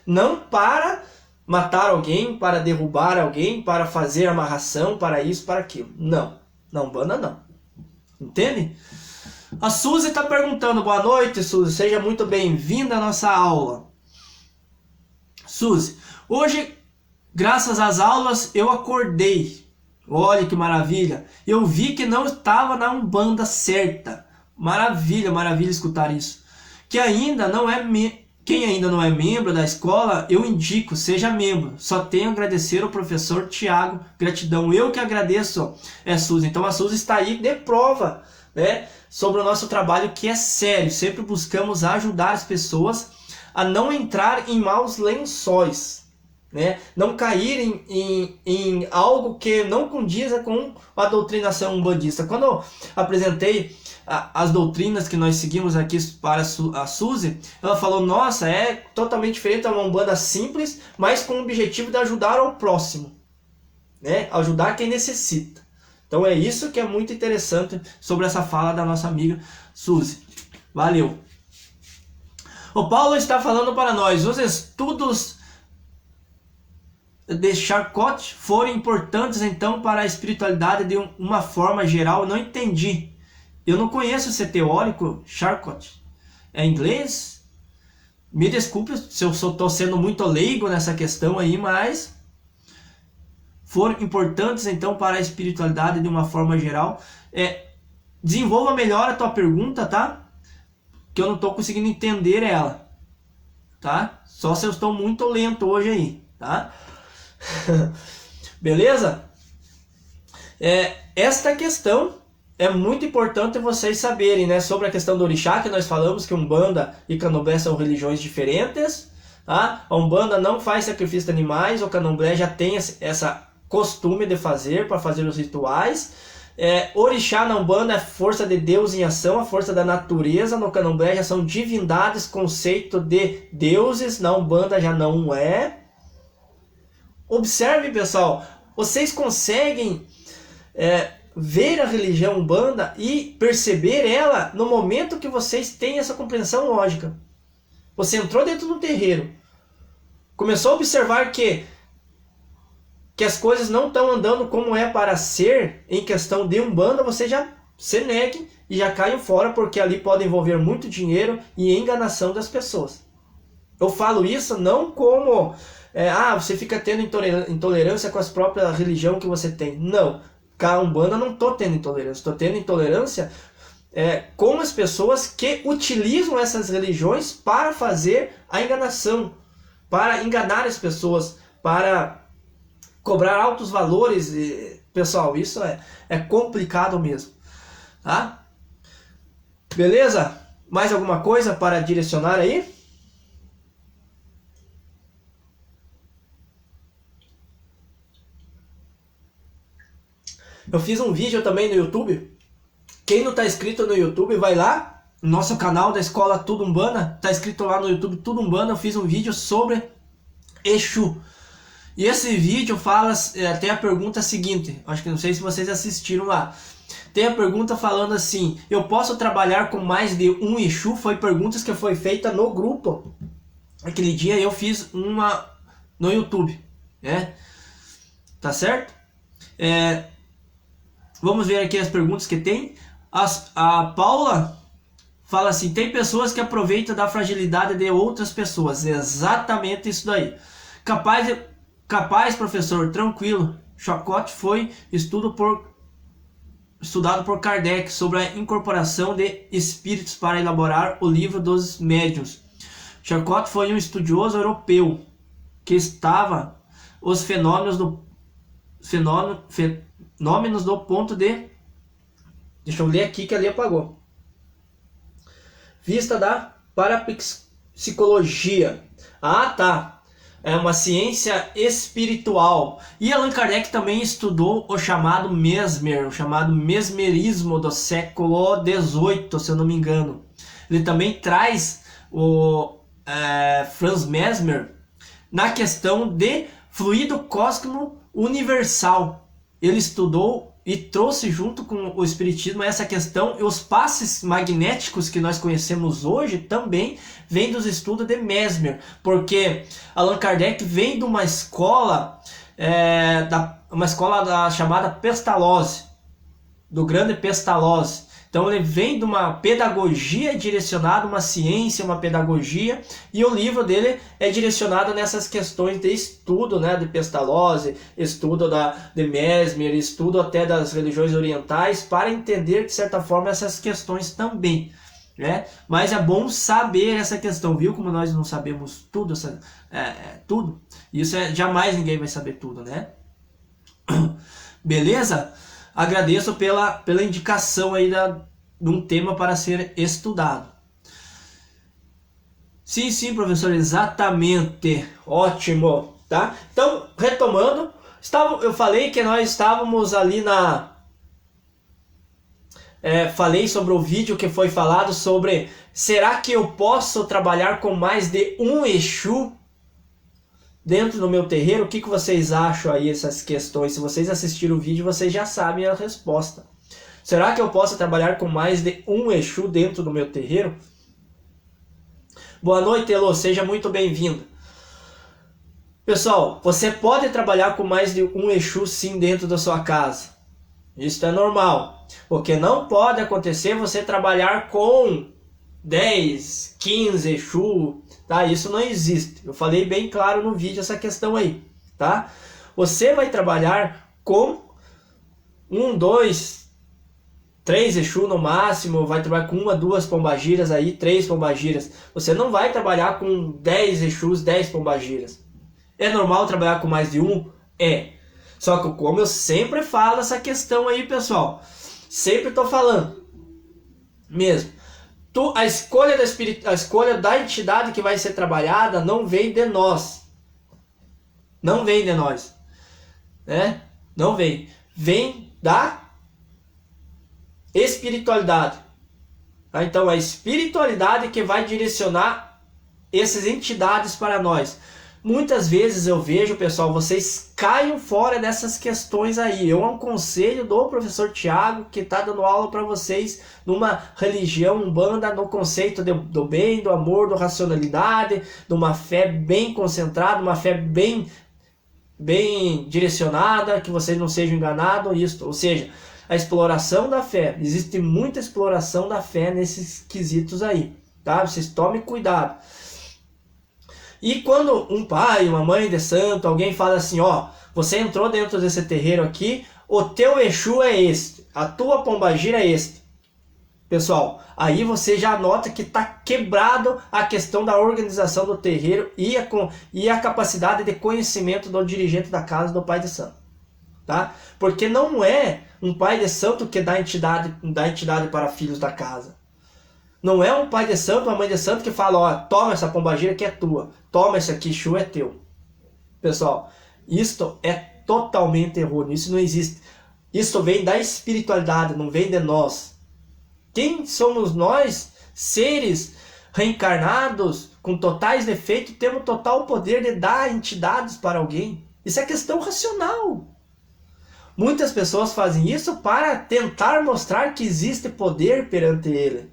Não para matar alguém, para derrubar alguém, para fazer amarração, para isso, para aquilo. Não. Na Umbanda não. Entende? A Suzy está perguntando, boa noite, Suzy, seja muito bem-vinda à nossa aula. Suzy, hoje, graças às aulas, eu acordei. Olha que maravilha. Eu vi que não estava na Umbanda certa. Maravilha, maravilha escutar isso. Quem ainda não é membro da escola, eu indico, seja membro. Só tenho a agradecer ao professor Tiago. Gratidão. Eu que agradeço, Suzy. Então a Suzy está aí de prova, né, sobre o nosso trabalho, que é sério. Sempre buscamos ajudar as pessoas a não entrar em maus lençóis, né? Não caírem em algo que não condiza com a doutrinação umbandista. Quando eu apresentei as doutrinas que nós seguimos aqui para a Suzy, ela falou, nossa, é totalmente diferente, é uma Umbanda simples, mas com o objetivo de ajudar ao próximo, né? Ajudar quem necessita. Então é isso que é muito interessante sobre essa fala da nossa amiga Suzy. Valeu! O Paulo está falando para nós, os estudos de Charcot foram importantes então para a espiritualidade de uma forma geral. Eu não entendi. Eu não conheço esse teórico, Charcot. É inglês? Me desculpe se eu estou sendo muito leigo nessa questão aí, mas foram importantes então para a espiritualidade de uma forma geral. Desenvolva melhor a tua pergunta, tá? Que eu não estou conseguindo entender ela, tá? Só se eu estou muito lento hoje aí, tá? Beleza? Esta questão é muito importante vocês saberem, né? Sobre a questão do orixá, que nós falamos que Umbanda e Candomblé são religiões diferentes, tá? A Umbanda não faz sacrifício de animais, o Candomblé já tem essa costume de fazer, para fazer os rituais. Orixá na Umbanda é força de Deus em ação, a força da natureza. No Candomblé já são divindades, conceito de deuses. Na Umbanda já não é. Observe, pessoal, vocês conseguem ver a religião Umbanda e perceber ela no momento que vocês têm essa compreensão lógica. Você entrou dentro do terreiro, começou a observar que as coisas não estão andando como é para ser em questão de Umbanda, você já se negue e já caia fora, porque ali pode envolver muito dinheiro e enganação das pessoas. Eu falo isso não como você fica tendo intolerância com a própria religião que você tem. Não, com a Umbanda não estou tendo intolerância, estou tendo intolerância com as pessoas que utilizam essas religiões para fazer a enganação, para enganar as pessoas, para cobrar altos valores. Pessoal, isso é complicado mesmo, tá? Beleza? Mais alguma coisa para direcionar aí? Eu fiz um vídeo também no YouTube. Quem não está inscrito no YouTube, vai lá no nosso canal da Escola Tudo Umbanda. Está inscrito lá no YouTube Tudo Umbanda. Eu fiz um vídeo sobre Exu. E esse vídeo fala, tem a pergunta seguinte, acho que não sei se vocês assistiram lá. Tem a pergunta falando assim, eu posso trabalhar com mais de um Exu? Foi perguntas que foi feita no grupo. Aquele dia eu fiz uma no YouTube, né? Tá certo? Vamos ver aqui as perguntas que tem. A Paula fala assim, tem pessoas que aproveitam da fragilidade de outras pessoas. Exatamente isso daí. Capaz, professor, tranquilo. Charcot foi estudado por Kardec sobre a incorporação de espíritos para elaborar o livro dos médiuns. Charcot foi um estudioso europeu que estava os fenômenos do ponto de... Deixa eu ler aqui que ali apagou. Vista da parapsicologia. Ah, tá. é uma ciência espiritual. E Allan Kardec também estudou o chamado Mesmer, o chamado mesmerismo do século XVIII, se eu não me engano. Ele também traz o Franz Mesmer na questão de fluido cósmico universal. Ele estudou e trouxe junto com o espiritismo essa questão, e os passes magnéticos que nós conhecemos hoje também vêm dos estudos de Mesmer, porque Allan Kardec vem de uma escola, chamada Pestalozzi, do grande Pestalozzi. Então ele vem de uma pedagogia direcionada, uma ciência, uma pedagogia, e o livro dele é direcionado nessas questões de estudo, né, de Pestalozzi, estudo de Mesmer, estudo até das religiões orientais, para entender, de certa forma, essas questões também. Né? Mas é bom saber essa questão, viu? Como nós não sabemos tudo, tudo, isso jamais ninguém vai saber tudo, né? Beleza? Agradeço pela indicação aí de um tema para ser estudado. Sim, professor, exatamente. Ótimo, tá? Então, retomando, eu falei que nós estávamos ali falei sobre o vídeo que foi falado sobre: será que eu posso trabalhar com mais de um Exu dentro do meu terreiro? O que vocês acham aí, essas questões? Se vocês assistiram o vídeo, vocês já sabem a resposta. Será que eu posso trabalhar com mais de um Exu dentro do meu terreiro? Boa noite, Elô, seja muito bem-vindo. Pessoal, você pode trabalhar com mais de um Exu sim dentro da sua casa. Isso é normal. O que não pode acontecer é você trabalhar com 10, 15 Exu, tá? Isso não existe. Eu falei bem claro no vídeo essa questão aí, tá? Você vai trabalhar com 1, 2, 3 Exu no máximo, vai trabalhar com 1, 2 pombagiras aí, 3 pombagiras. Você não vai trabalhar com 10 Exus, 10 pombagiras. É normal trabalhar com mais de um? É. Só que como eu sempre falo essa questão aí, pessoal, sempre estou falando mesmo. A escolha da entidade que vai ser trabalhada não vem de nós. Não vem de nós. Né? Não vem. Vem da espiritualidade. Tá? Então, a espiritualidade que vai direcionar essas entidades para nós. Muitas vezes eu vejo, pessoal, vocês caem fora dessas questões aí. Eu aconselho do professor Tiago, que está dando aula para vocês numa religião umbanda, no conceito do bem, do amor, da racionalidade, de uma fé bem concentrada, uma fé bem direcionada, que vocês não sejam enganados. Ou seja, a exploração da fé. Existe muita exploração da fé nesses quesitos aí. Tá? Vocês tomem cuidado. E quando um pai, uma mãe de santo, alguém fala assim, ó, você entrou dentro desse terreiro aqui, o teu Exu é este, a tua pombagira é este. Pessoal, aí você já nota que está quebrado a questão da organização do terreiro e a capacidade de conhecimento do dirigente da casa, do pai de santo. Tá? Porque não é um pai de santo que dá entidade para filhos da casa. Não é um pai de santo, uma mãe de santo que fala, ó, toma essa pombagira que é tua, toma esse aqui, Exu é teu. Pessoal, isto é totalmente errôneo, isso não existe. Isso vem da espiritualidade, não vem de nós. Quem somos nós, seres reencarnados, com totais defeitos, temos total poder de dar entidades para alguém? Isso é questão racional. Muitas pessoas fazem isso para tentar mostrar que existe poder perante ele.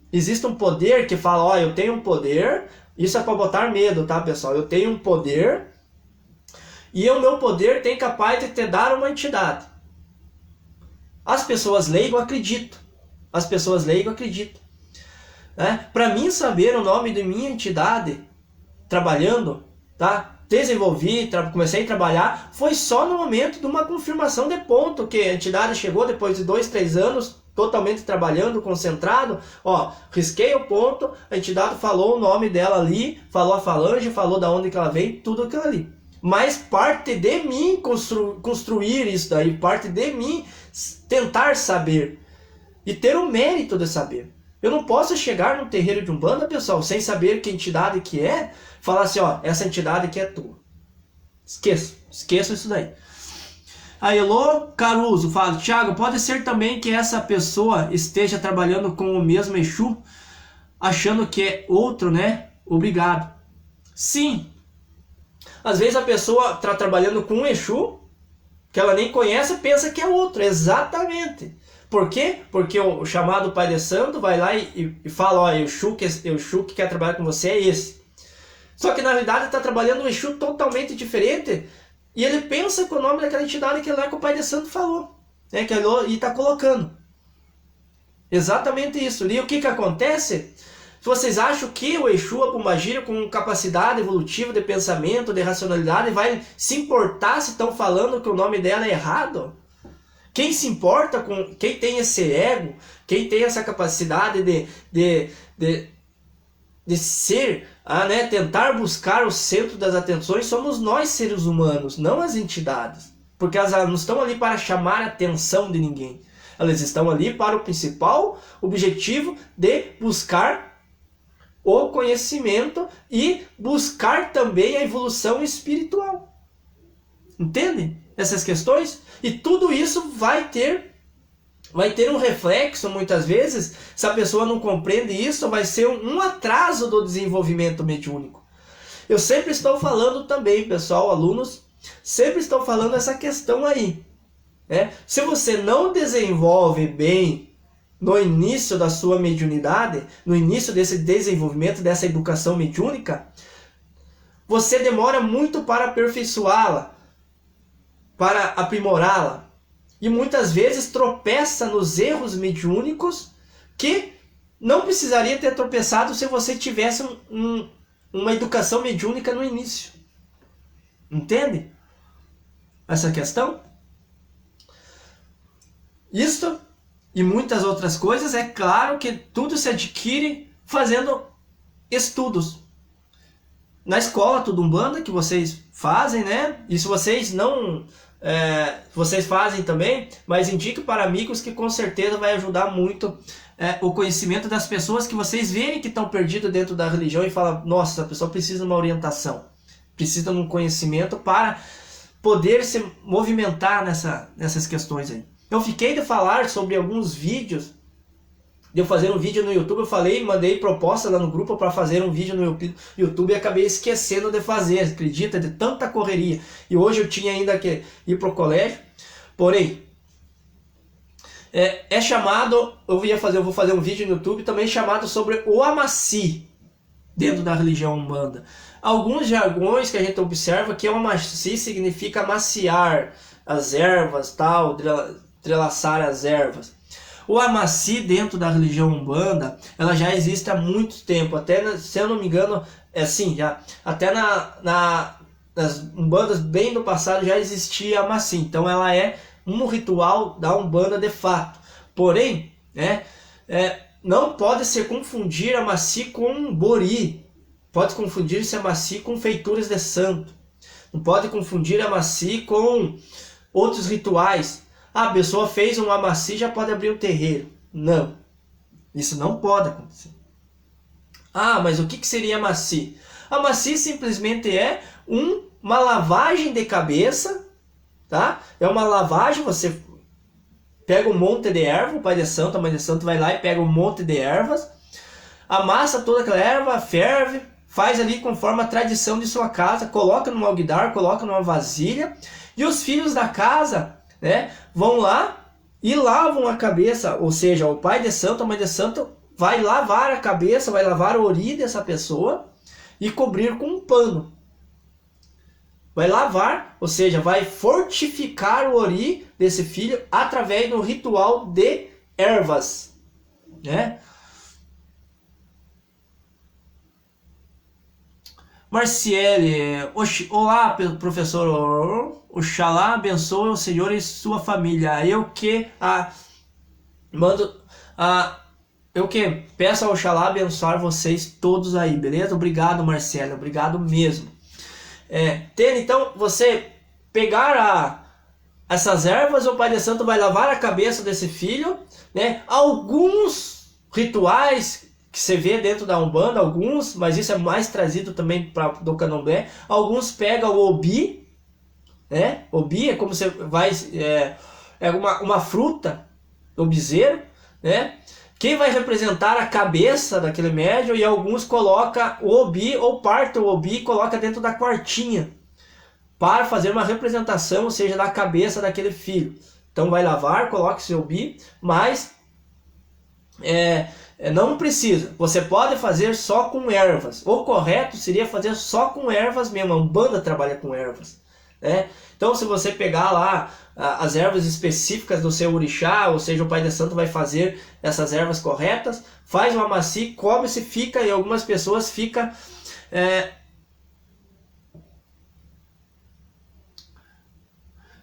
Existe um poder que fala, ó, eu tenho um poder, isso é para botar medo, tá, pessoal? Eu tenho um poder e o meu poder tem capaz de te dar uma entidade. As pessoas leigas acreditam. As pessoas leigas acreditam. Né? Para mim saber o nome de minha entidade, trabalhando, tá? Desenvolvi, comecei a trabalhar, foi só no momento de uma confirmação de ponto, que a entidade chegou depois de 2, 3 anos, totalmente trabalhando, concentrado, ó, risquei o ponto, a entidade falou o nome dela ali, falou a falange, falou da onde que ela veio, tudo aquilo ali. Mas parte de mim construir isso daí, parte de mim tentar saber e ter o mérito de saber. Eu não posso chegar num terreiro de Umbanda, pessoal, sem saber que entidade que é, falar assim, ó, essa entidade aqui é tua. Esqueça isso daí. A Elô Caruso fala, Thiago, pode ser também que essa pessoa esteja trabalhando com o mesmo Exu, achando que é outro, né? Obrigado. Sim. Às vezes a pessoa está trabalhando com um Exu, que ela nem conhece, pensa que é outro. Exatamente. Por quê? Porque o chamado Pai de Santo vai lá e fala, ó, o Exu que quer trabalhar com você é esse. Só que na realidade está trabalhando um Exu totalmente diferente e ele pensa com o nome daquela entidade que lá que o Pai de Santo falou, né? Que ele está colocando. Exatamente isso. E o que acontece? Vocês acham que o Exu, a Pombagira, com capacidade evolutiva de pensamento, de racionalidade, vai se importar se estão falando que o nome dela é errado? Quem se importa com... Quem tem esse ego, quem tem essa capacidade de ser, né, tentar buscar o centro das atenções, somos nós, seres humanos, não as entidades. Porque elas não estão ali para chamar a atenção de ninguém. Elas estão ali para o principal objetivo de buscar o conhecimento e buscar também a evolução espiritual. Entendem essas questões? E tudo isso vai ter um reflexo, muitas vezes, se a pessoa não compreende isso, vai ser um atraso do desenvolvimento mediúnico. Eu sempre estou falando também, pessoal, alunos, sempre estou falando essa questão aí, né? Se você não desenvolve bem no início da sua mediunidade, no início desse desenvolvimento, dessa educação mediúnica, você demora muito para aperfeiçoá-la, para aprimorá-la. E muitas vezes tropeça nos erros mediúnicos que não precisaria ter tropeçado se você tivesse uma educação mediúnica no início. Entende essa questão? Isto e muitas outras coisas, é claro que tudo se adquire fazendo estudos. Na escola tudo Umbanda que vocês fazem, né? E se vocês não... vocês fazem também, mas indique para amigos que com certeza vai ajudar muito o conhecimento das pessoas que vocês verem que estão perdidos dentro da religião e falam, nossa, a pessoa precisa de uma orientação, precisa de um conhecimento para poder se movimentar nessas questões aí. Eu fiquei de falar sobre alguns vídeos, de eu fazer um vídeo no YouTube, eu falei, mandei proposta lá no grupo para fazer um vídeo no YouTube e acabei esquecendo de fazer, acredita, de tanta correria. E hoje eu tinha ainda que ir para o colégio, porém, é chamado, eu vou fazer um vídeo no YouTube também chamado sobre o Amaci, dentro da religião Umbanda. Alguns jargões que a gente observa que o Amaci significa amaciar as ervas, tal, entrelaçar as ervas. O Amaci dentro da religião Umbanda, ela já existe há muito tempo, até, se eu não me engano, até nas Umbandas bem do passado já existia Amaci, então ela é um ritual da Umbanda de fato. Porém, não pode se confundir Amaci com Bori, pode confundir-se Amaci com feituras de santo, não pode confundir Amaci com outros rituais. A pessoa fez um Amaci e já pode abrir um terreiro. Não. Isso não pode acontecer. Mas o que seria Amaci? Amaci simplesmente é uma lavagem de cabeça, tá? É uma lavagem, você pega um monte de erva, o Pai de Santo, a Mãe de Santo vai lá e pega um monte de ervas, amassa toda aquela erva, ferve, faz ali conforme a tradição de sua casa, coloca num alguidar, coloca numa vasilha, e os filhos da casa, né, vão lá e lavam a cabeça, ou seja, o Pai de Santo, a Mãe de Santo vai lavar a cabeça, vai lavar o ori dessa pessoa e cobrir com um pano. Vai lavar, ou seja, vai fortificar o ori desse filho através do ritual de ervas, né? Marciele, olá professor, Oxalá abençoe o senhor e sua família. Eu que peço ao Oxalá abençoar vocês todos aí, beleza? Obrigado, Marciele, obrigado mesmo. Então, você pegar essas ervas, o Pai de Santo vai lavar a cabeça desse filho, né? Alguns rituais que você vê dentro da Umbanda, alguns, mas isso é mais trazido também do Candomblé. Alguns pegam o Obi, né? Obi é como você vai... É uma fruta, o bezerro, né? Quem vai representar a cabeça daquele médium, e alguns coloca o Obi, ou parte o Obi e coloca dentro da quartinha, para fazer uma representação, ou seja, da cabeça daquele filho. Então vai lavar, coloca seu Obi, mas não precisa. Você pode fazer só com ervas. O correto seria fazer só com ervas mesmo. A Umbanda trabalha com ervas, né? Então, se você pegar lá as ervas específicas do seu orixá, ou seja, o Pai de Santo vai fazer essas ervas corretas, faz o amaci, come-se, fica, e algumas pessoas ficam...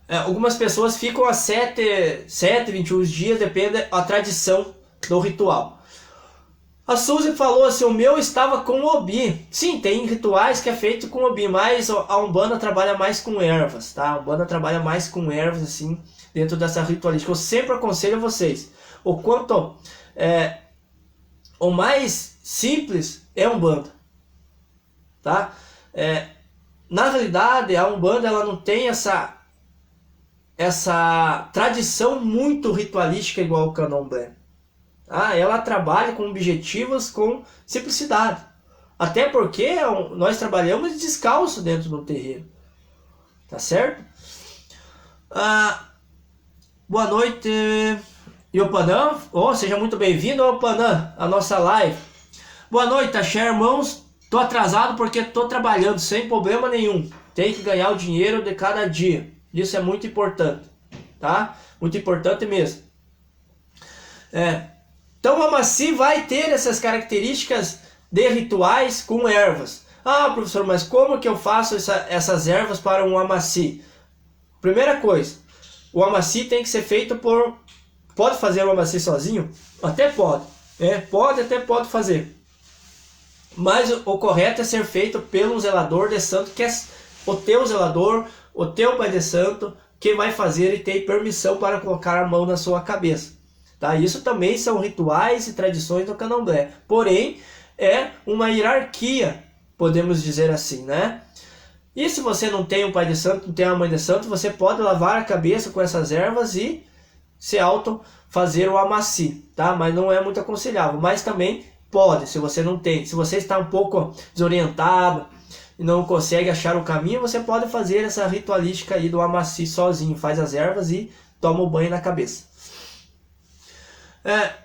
algumas pessoas ficam a 7, 21 dias, depende da tradição do ritual. A Suzy falou assim, o meu estava com Obi. Sim, tem rituais que é feito com Obi, mas a Umbanda trabalha mais com ervas, tá? A Umbanda trabalha mais com ervas, assim, dentro dessa ritualística. Eu sempre aconselho a vocês, o quanto o mais simples é a Umbanda, tá? Na realidade, a Umbanda ela não tem essa tradição muito ritualística igual o Candomblé. Ela trabalha com objetivos, com simplicidade. Até porque nós trabalhamos descalço dentro do terreiro. Tá certo? Boa noite, Iopanã. Seja muito bem-vindo, Iopanã, a nossa live. Boa noite, Axé, irmãos. Tô atrasado porque tô trabalhando sem problema nenhum. Tem que ganhar o dinheiro de cada dia. Isso é muito importante, tá? Muito importante mesmo. Então o amaci vai ter essas características de rituais com ervas. Professor, mas como que eu faço essas ervas para um amaci? Primeira coisa, o amaci tem que ser feito por... Pode fazer o amaci sozinho? Até pode. Pode fazer. Mas o correto é ser feito pelo zelador de santo, que é o teu zelador, o teu pai de santo, que vai fazer e tem permissão para colocar a mão na sua cabeça. Tá? Isso também são rituais e tradições do Candomblé. Porém, é uma hierarquia, podemos dizer assim, né? E se você não tem um pai de santo, não tem uma mãe de santo, você pode lavar a cabeça com essas ervas e se auto fazer o amaci, tá? Mas não é muito aconselhável. Mas também pode, se você não tem. Se você está um pouco desorientado e não consegue achar o caminho, você pode fazer essa ritualística aí do amaci sozinho. Faz as ervas e toma o banho na cabeça.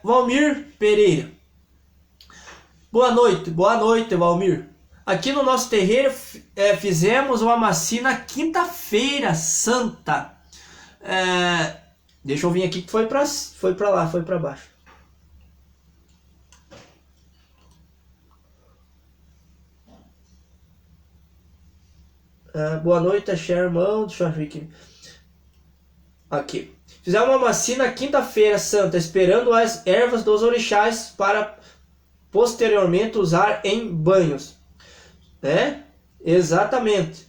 Valmir Pereira. Boa noite, Valmir. Aqui no nosso terreiro fizemos o amaci na quinta-feira santa. Deixa eu vir aqui que foi pra lá, foi pra baixo. Boa noite, Axé, irmão. Deixa eu ver aqui. Fizemos uma amaci na quinta-feira santa, esperando as ervas dos orixás para posteriormente usar em banhos. Exatamente.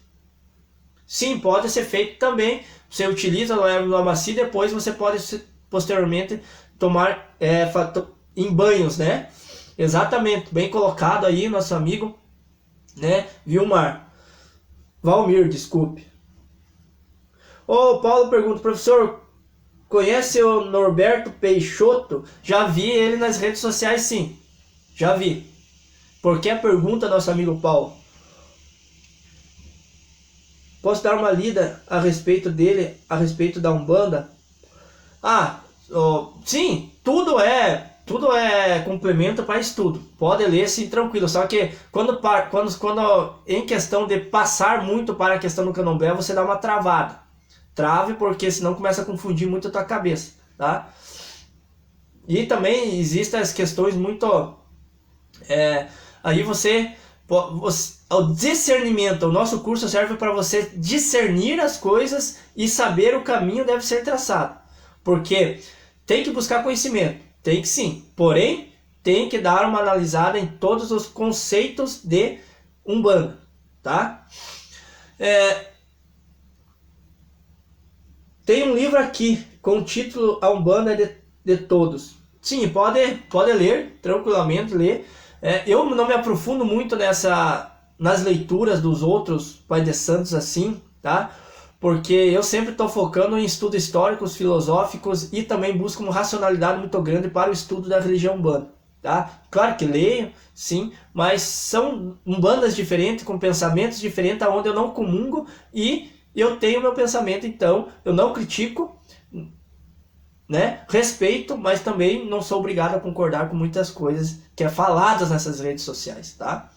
Sim, pode ser feito também. Você utiliza a erva do amaci, depois você pode posteriormente tomar em banhos, né? Exatamente, bem colocado aí, nosso amigo, né? Valmir, desculpe. O Paulo pergunta, professor, conhece o Norberto Peixoto? Já vi ele nas redes sociais, sim. Já vi. Por que a pergunta, nosso amigo Paulo? Posso dar uma lida a respeito dele, a respeito da Umbanda? Sim, tudo é complemento para estudo. Pode ler sim, tranquilo. Só que quando em questão de passar muito para a questão do Candomblé, você dá uma travada. Trave, porque senão começa a confundir muito a tua cabeça, tá? E também existem as questões muito... aí o discernimento, o nosso curso serve para você discernir as coisas e saber o caminho deve ser traçado. Porque tem que buscar conhecimento, tem que sim. Porém, tem que dar uma analisada em todos os conceitos de Umbanda, tá? Tem um livro aqui com o título A Umbanda de Todos. Sim, pode ler, tranquilamente ler. Eu não me aprofundo muito nas leituras dos outros pais de santos assim, tá? Porque eu sempre estou focando em estudos históricos, filosóficos e também busco uma racionalidade muito grande para o estudo da religião umbanda, tá? Claro que leio, sim, mas são umbandas diferentes, com pensamentos diferentes, onde eu não comungo e eu tenho meu pensamento, então eu não critico, né? Respeito, mas também não sou obrigado a concordar com muitas coisas que é faladas nessas redes sociais, tá?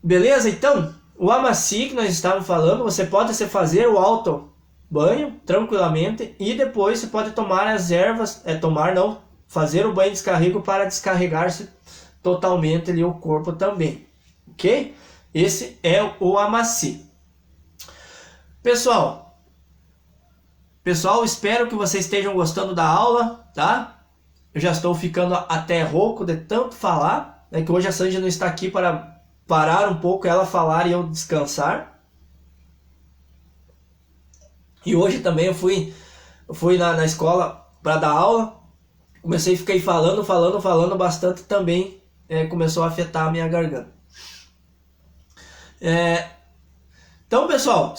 Beleza? Então, o Amaci que nós estávamos falando, você pode fazer o auto banho tranquilamente e depois você pode tomar as ervas, fazer o banho de descarrego para descarregar-se totalmente ali o corpo também, ok? Esse é o Amaci. Pessoal, espero que vocês estejam gostando da aula, tá? Eu já estou ficando até rouco de tanto falar, né? Que hoje a Sandy não está aqui para parar um pouco, ela falar e eu descansar. E hoje também eu fui na escola para dar aula, comecei a ficar falando bastante também, começou a afetar a minha garganta. Então, pessoal,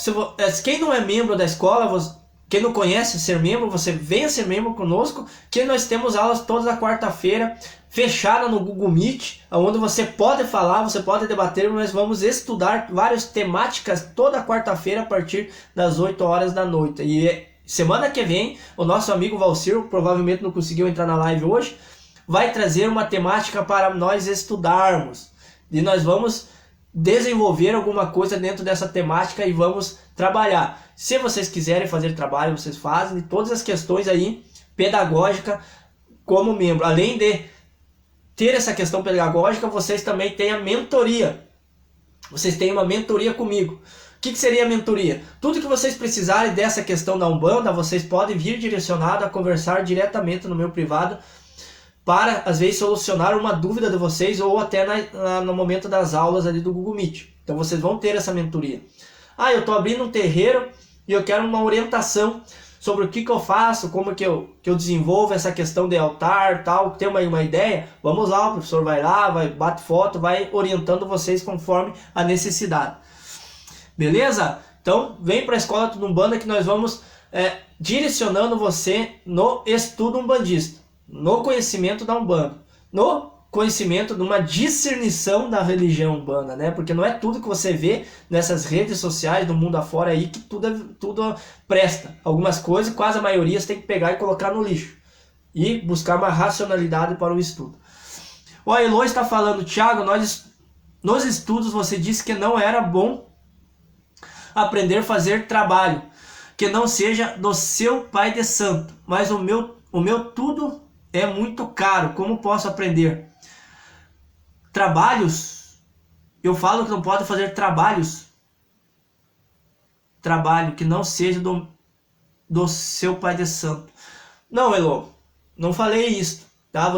quem não é membro da escola, quem não conhece ser membro, você venha ser membro conosco, que nós temos aulas toda a quarta-feira, fechada no Google Meet, onde você pode falar, você pode debater, nós vamos estudar várias temáticas toda quarta-feira a partir das 8 horas da noite. E semana que vem, o nosso amigo Valcir, provavelmente não conseguiu entrar na live hoje, vai trazer uma temática para nós estudarmos. E nós vamos desenvolver alguma coisa dentro dessa temática e vamos trabalhar. Se vocês quiserem fazer trabalho, vocês fazem, e todas as questões aí pedagógicas como membro. Além de ter essa questão pedagógica, vocês também têm a mentoria. Vocês têm uma mentoria comigo. O que seria a mentoria? Tudo que vocês precisarem dessa questão da Umbanda, vocês podem vir direcionado a conversar diretamente no meu privado para, às vezes, solucionar uma dúvida de vocês ou até no momento das aulas ali do Google Meet. Então vocês vão ter essa mentoria. Eu estou abrindo um terreiro e eu quero uma orientação sobre o que eu faço, como que eu desenvolvo essa questão de altar, tal, tem uma ideia? Vamos lá, o professor vai lá, bate foto, vai orientando vocês conforme a necessidade. Beleza? Então, vem para a Escola Tudo Umbanda que nós vamos direcionando você no estudo umbandista, no conhecimento da Umbanda, no conhecimento de uma discernição da religião umbanda, né? Porque não é tudo que você vê nessas redes sociais do mundo afora aí que tudo presta. Algumas coisas, quase a maioria, você tem que pegar e colocar no lixo e buscar uma racionalidade para o estudo. O Elo está falando, Thiago, nos estudos você disse que não era bom aprender a fazer trabalho que não seja do seu pai de santo, mas o meu tudo é muito caro, como posso aprender? Trabalhos, eu falo que não pode fazer trabalho que não seja do seu pai de santo. Não, Elo, não falei isso, tá?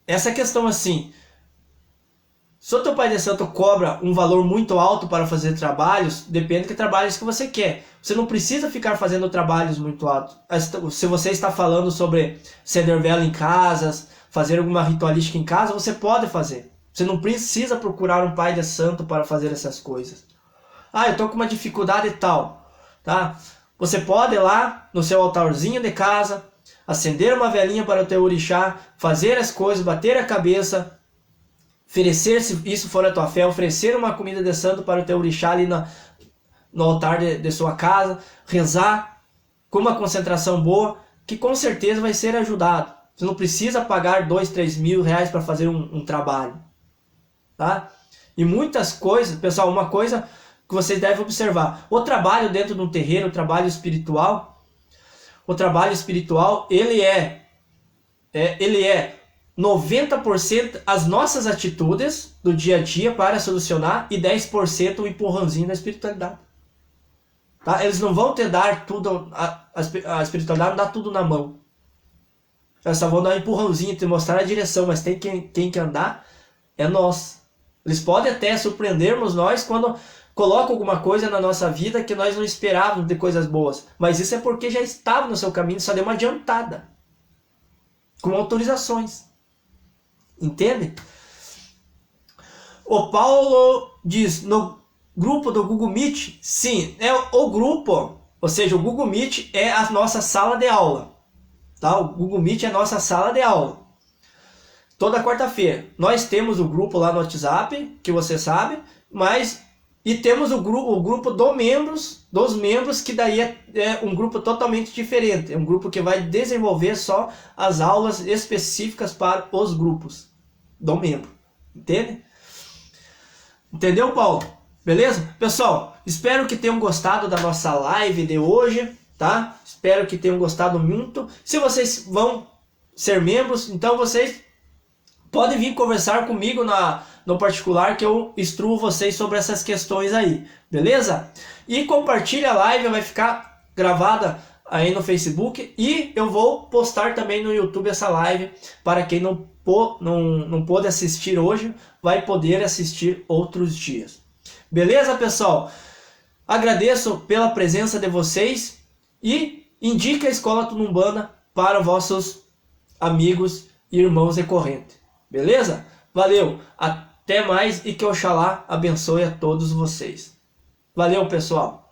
Essa questão assim, se o teu pai de santo cobra um valor muito alto para fazer trabalhos, depende de que trabalhos que você quer. Você não precisa ficar fazendo trabalhos muito altos. Se você está falando sobre acender vela em casas, fazer alguma ritualística em casa, você pode fazer. Você não precisa procurar um pai de santo para fazer essas coisas. Eu estou com uma dificuldade tal, tá? Você pode ir lá no seu altarzinho de casa, acender uma velinha para o teu orixá, fazer as coisas, bater a cabeça, oferecer, se isso for a tua fé, oferecer uma comida de santo para o teu orixá ali no altar de sua casa, rezar com uma concentração boa, que com certeza vai ser ajudado. Você não precisa pagar 2, 3 mil reais para fazer um trabalho, tá? E muitas coisas, pessoal, uma coisa que vocês devem observar, o trabalho dentro de um terreiro, o trabalho espiritual, ele é 90% as nossas atitudes do dia a dia para solucionar e 10% o empurrãozinho da espiritualidade. Tá? Eles não vão te dar tudo, a espiritualidade não dá tudo na mão. Eles só vão dar um empurrãozinho, te mostrar a direção, mas tem que andar, é nós. Eles podem até surpreendermos nós quando coloca alguma coisa na nossa vida que nós não esperávamos de coisas boas. Mas isso é porque já estava no seu caminho, só deu uma adiantada. Com autorizações. Entende? O Paulo diz, no grupo do Google Meet, sim, é o grupo, ou seja, o Google Meet é a nossa sala de aula. Tá? O Google Meet é a nossa sala de aula. Toda quarta-feira. Nós temos o grupo lá no WhatsApp, que você sabe, e temos o grupo dos membros, que daí é um grupo totalmente diferente. É um grupo que vai desenvolver só as aulas específicas para os grupos do membro. Entende? Entendeu, Paulo? Beleza? Pessoal, espero que tenham gostado da nossa live de hoje, tá? Espero que tenham gostado muito. Se vocês vão ser membros, então vocês podem vir conversar comigo no particular, que eu instruo vocês sobre essas questões aí, beleza? E compartilha a live, vai ficar gravada aí no Facebook e eu vou postar também no YouTube essa live para quem não pôde assistir hoje, vai poder assistir outros dias. Beleza, pessoal? Agradeço pela presença de vocês e indique a Escola Tunumbana para vossos amigos e irmãos recorrentes. Beleza? Valeu, até mais e que Oxalá abençoe a todos vocês. Valeu, pessoal!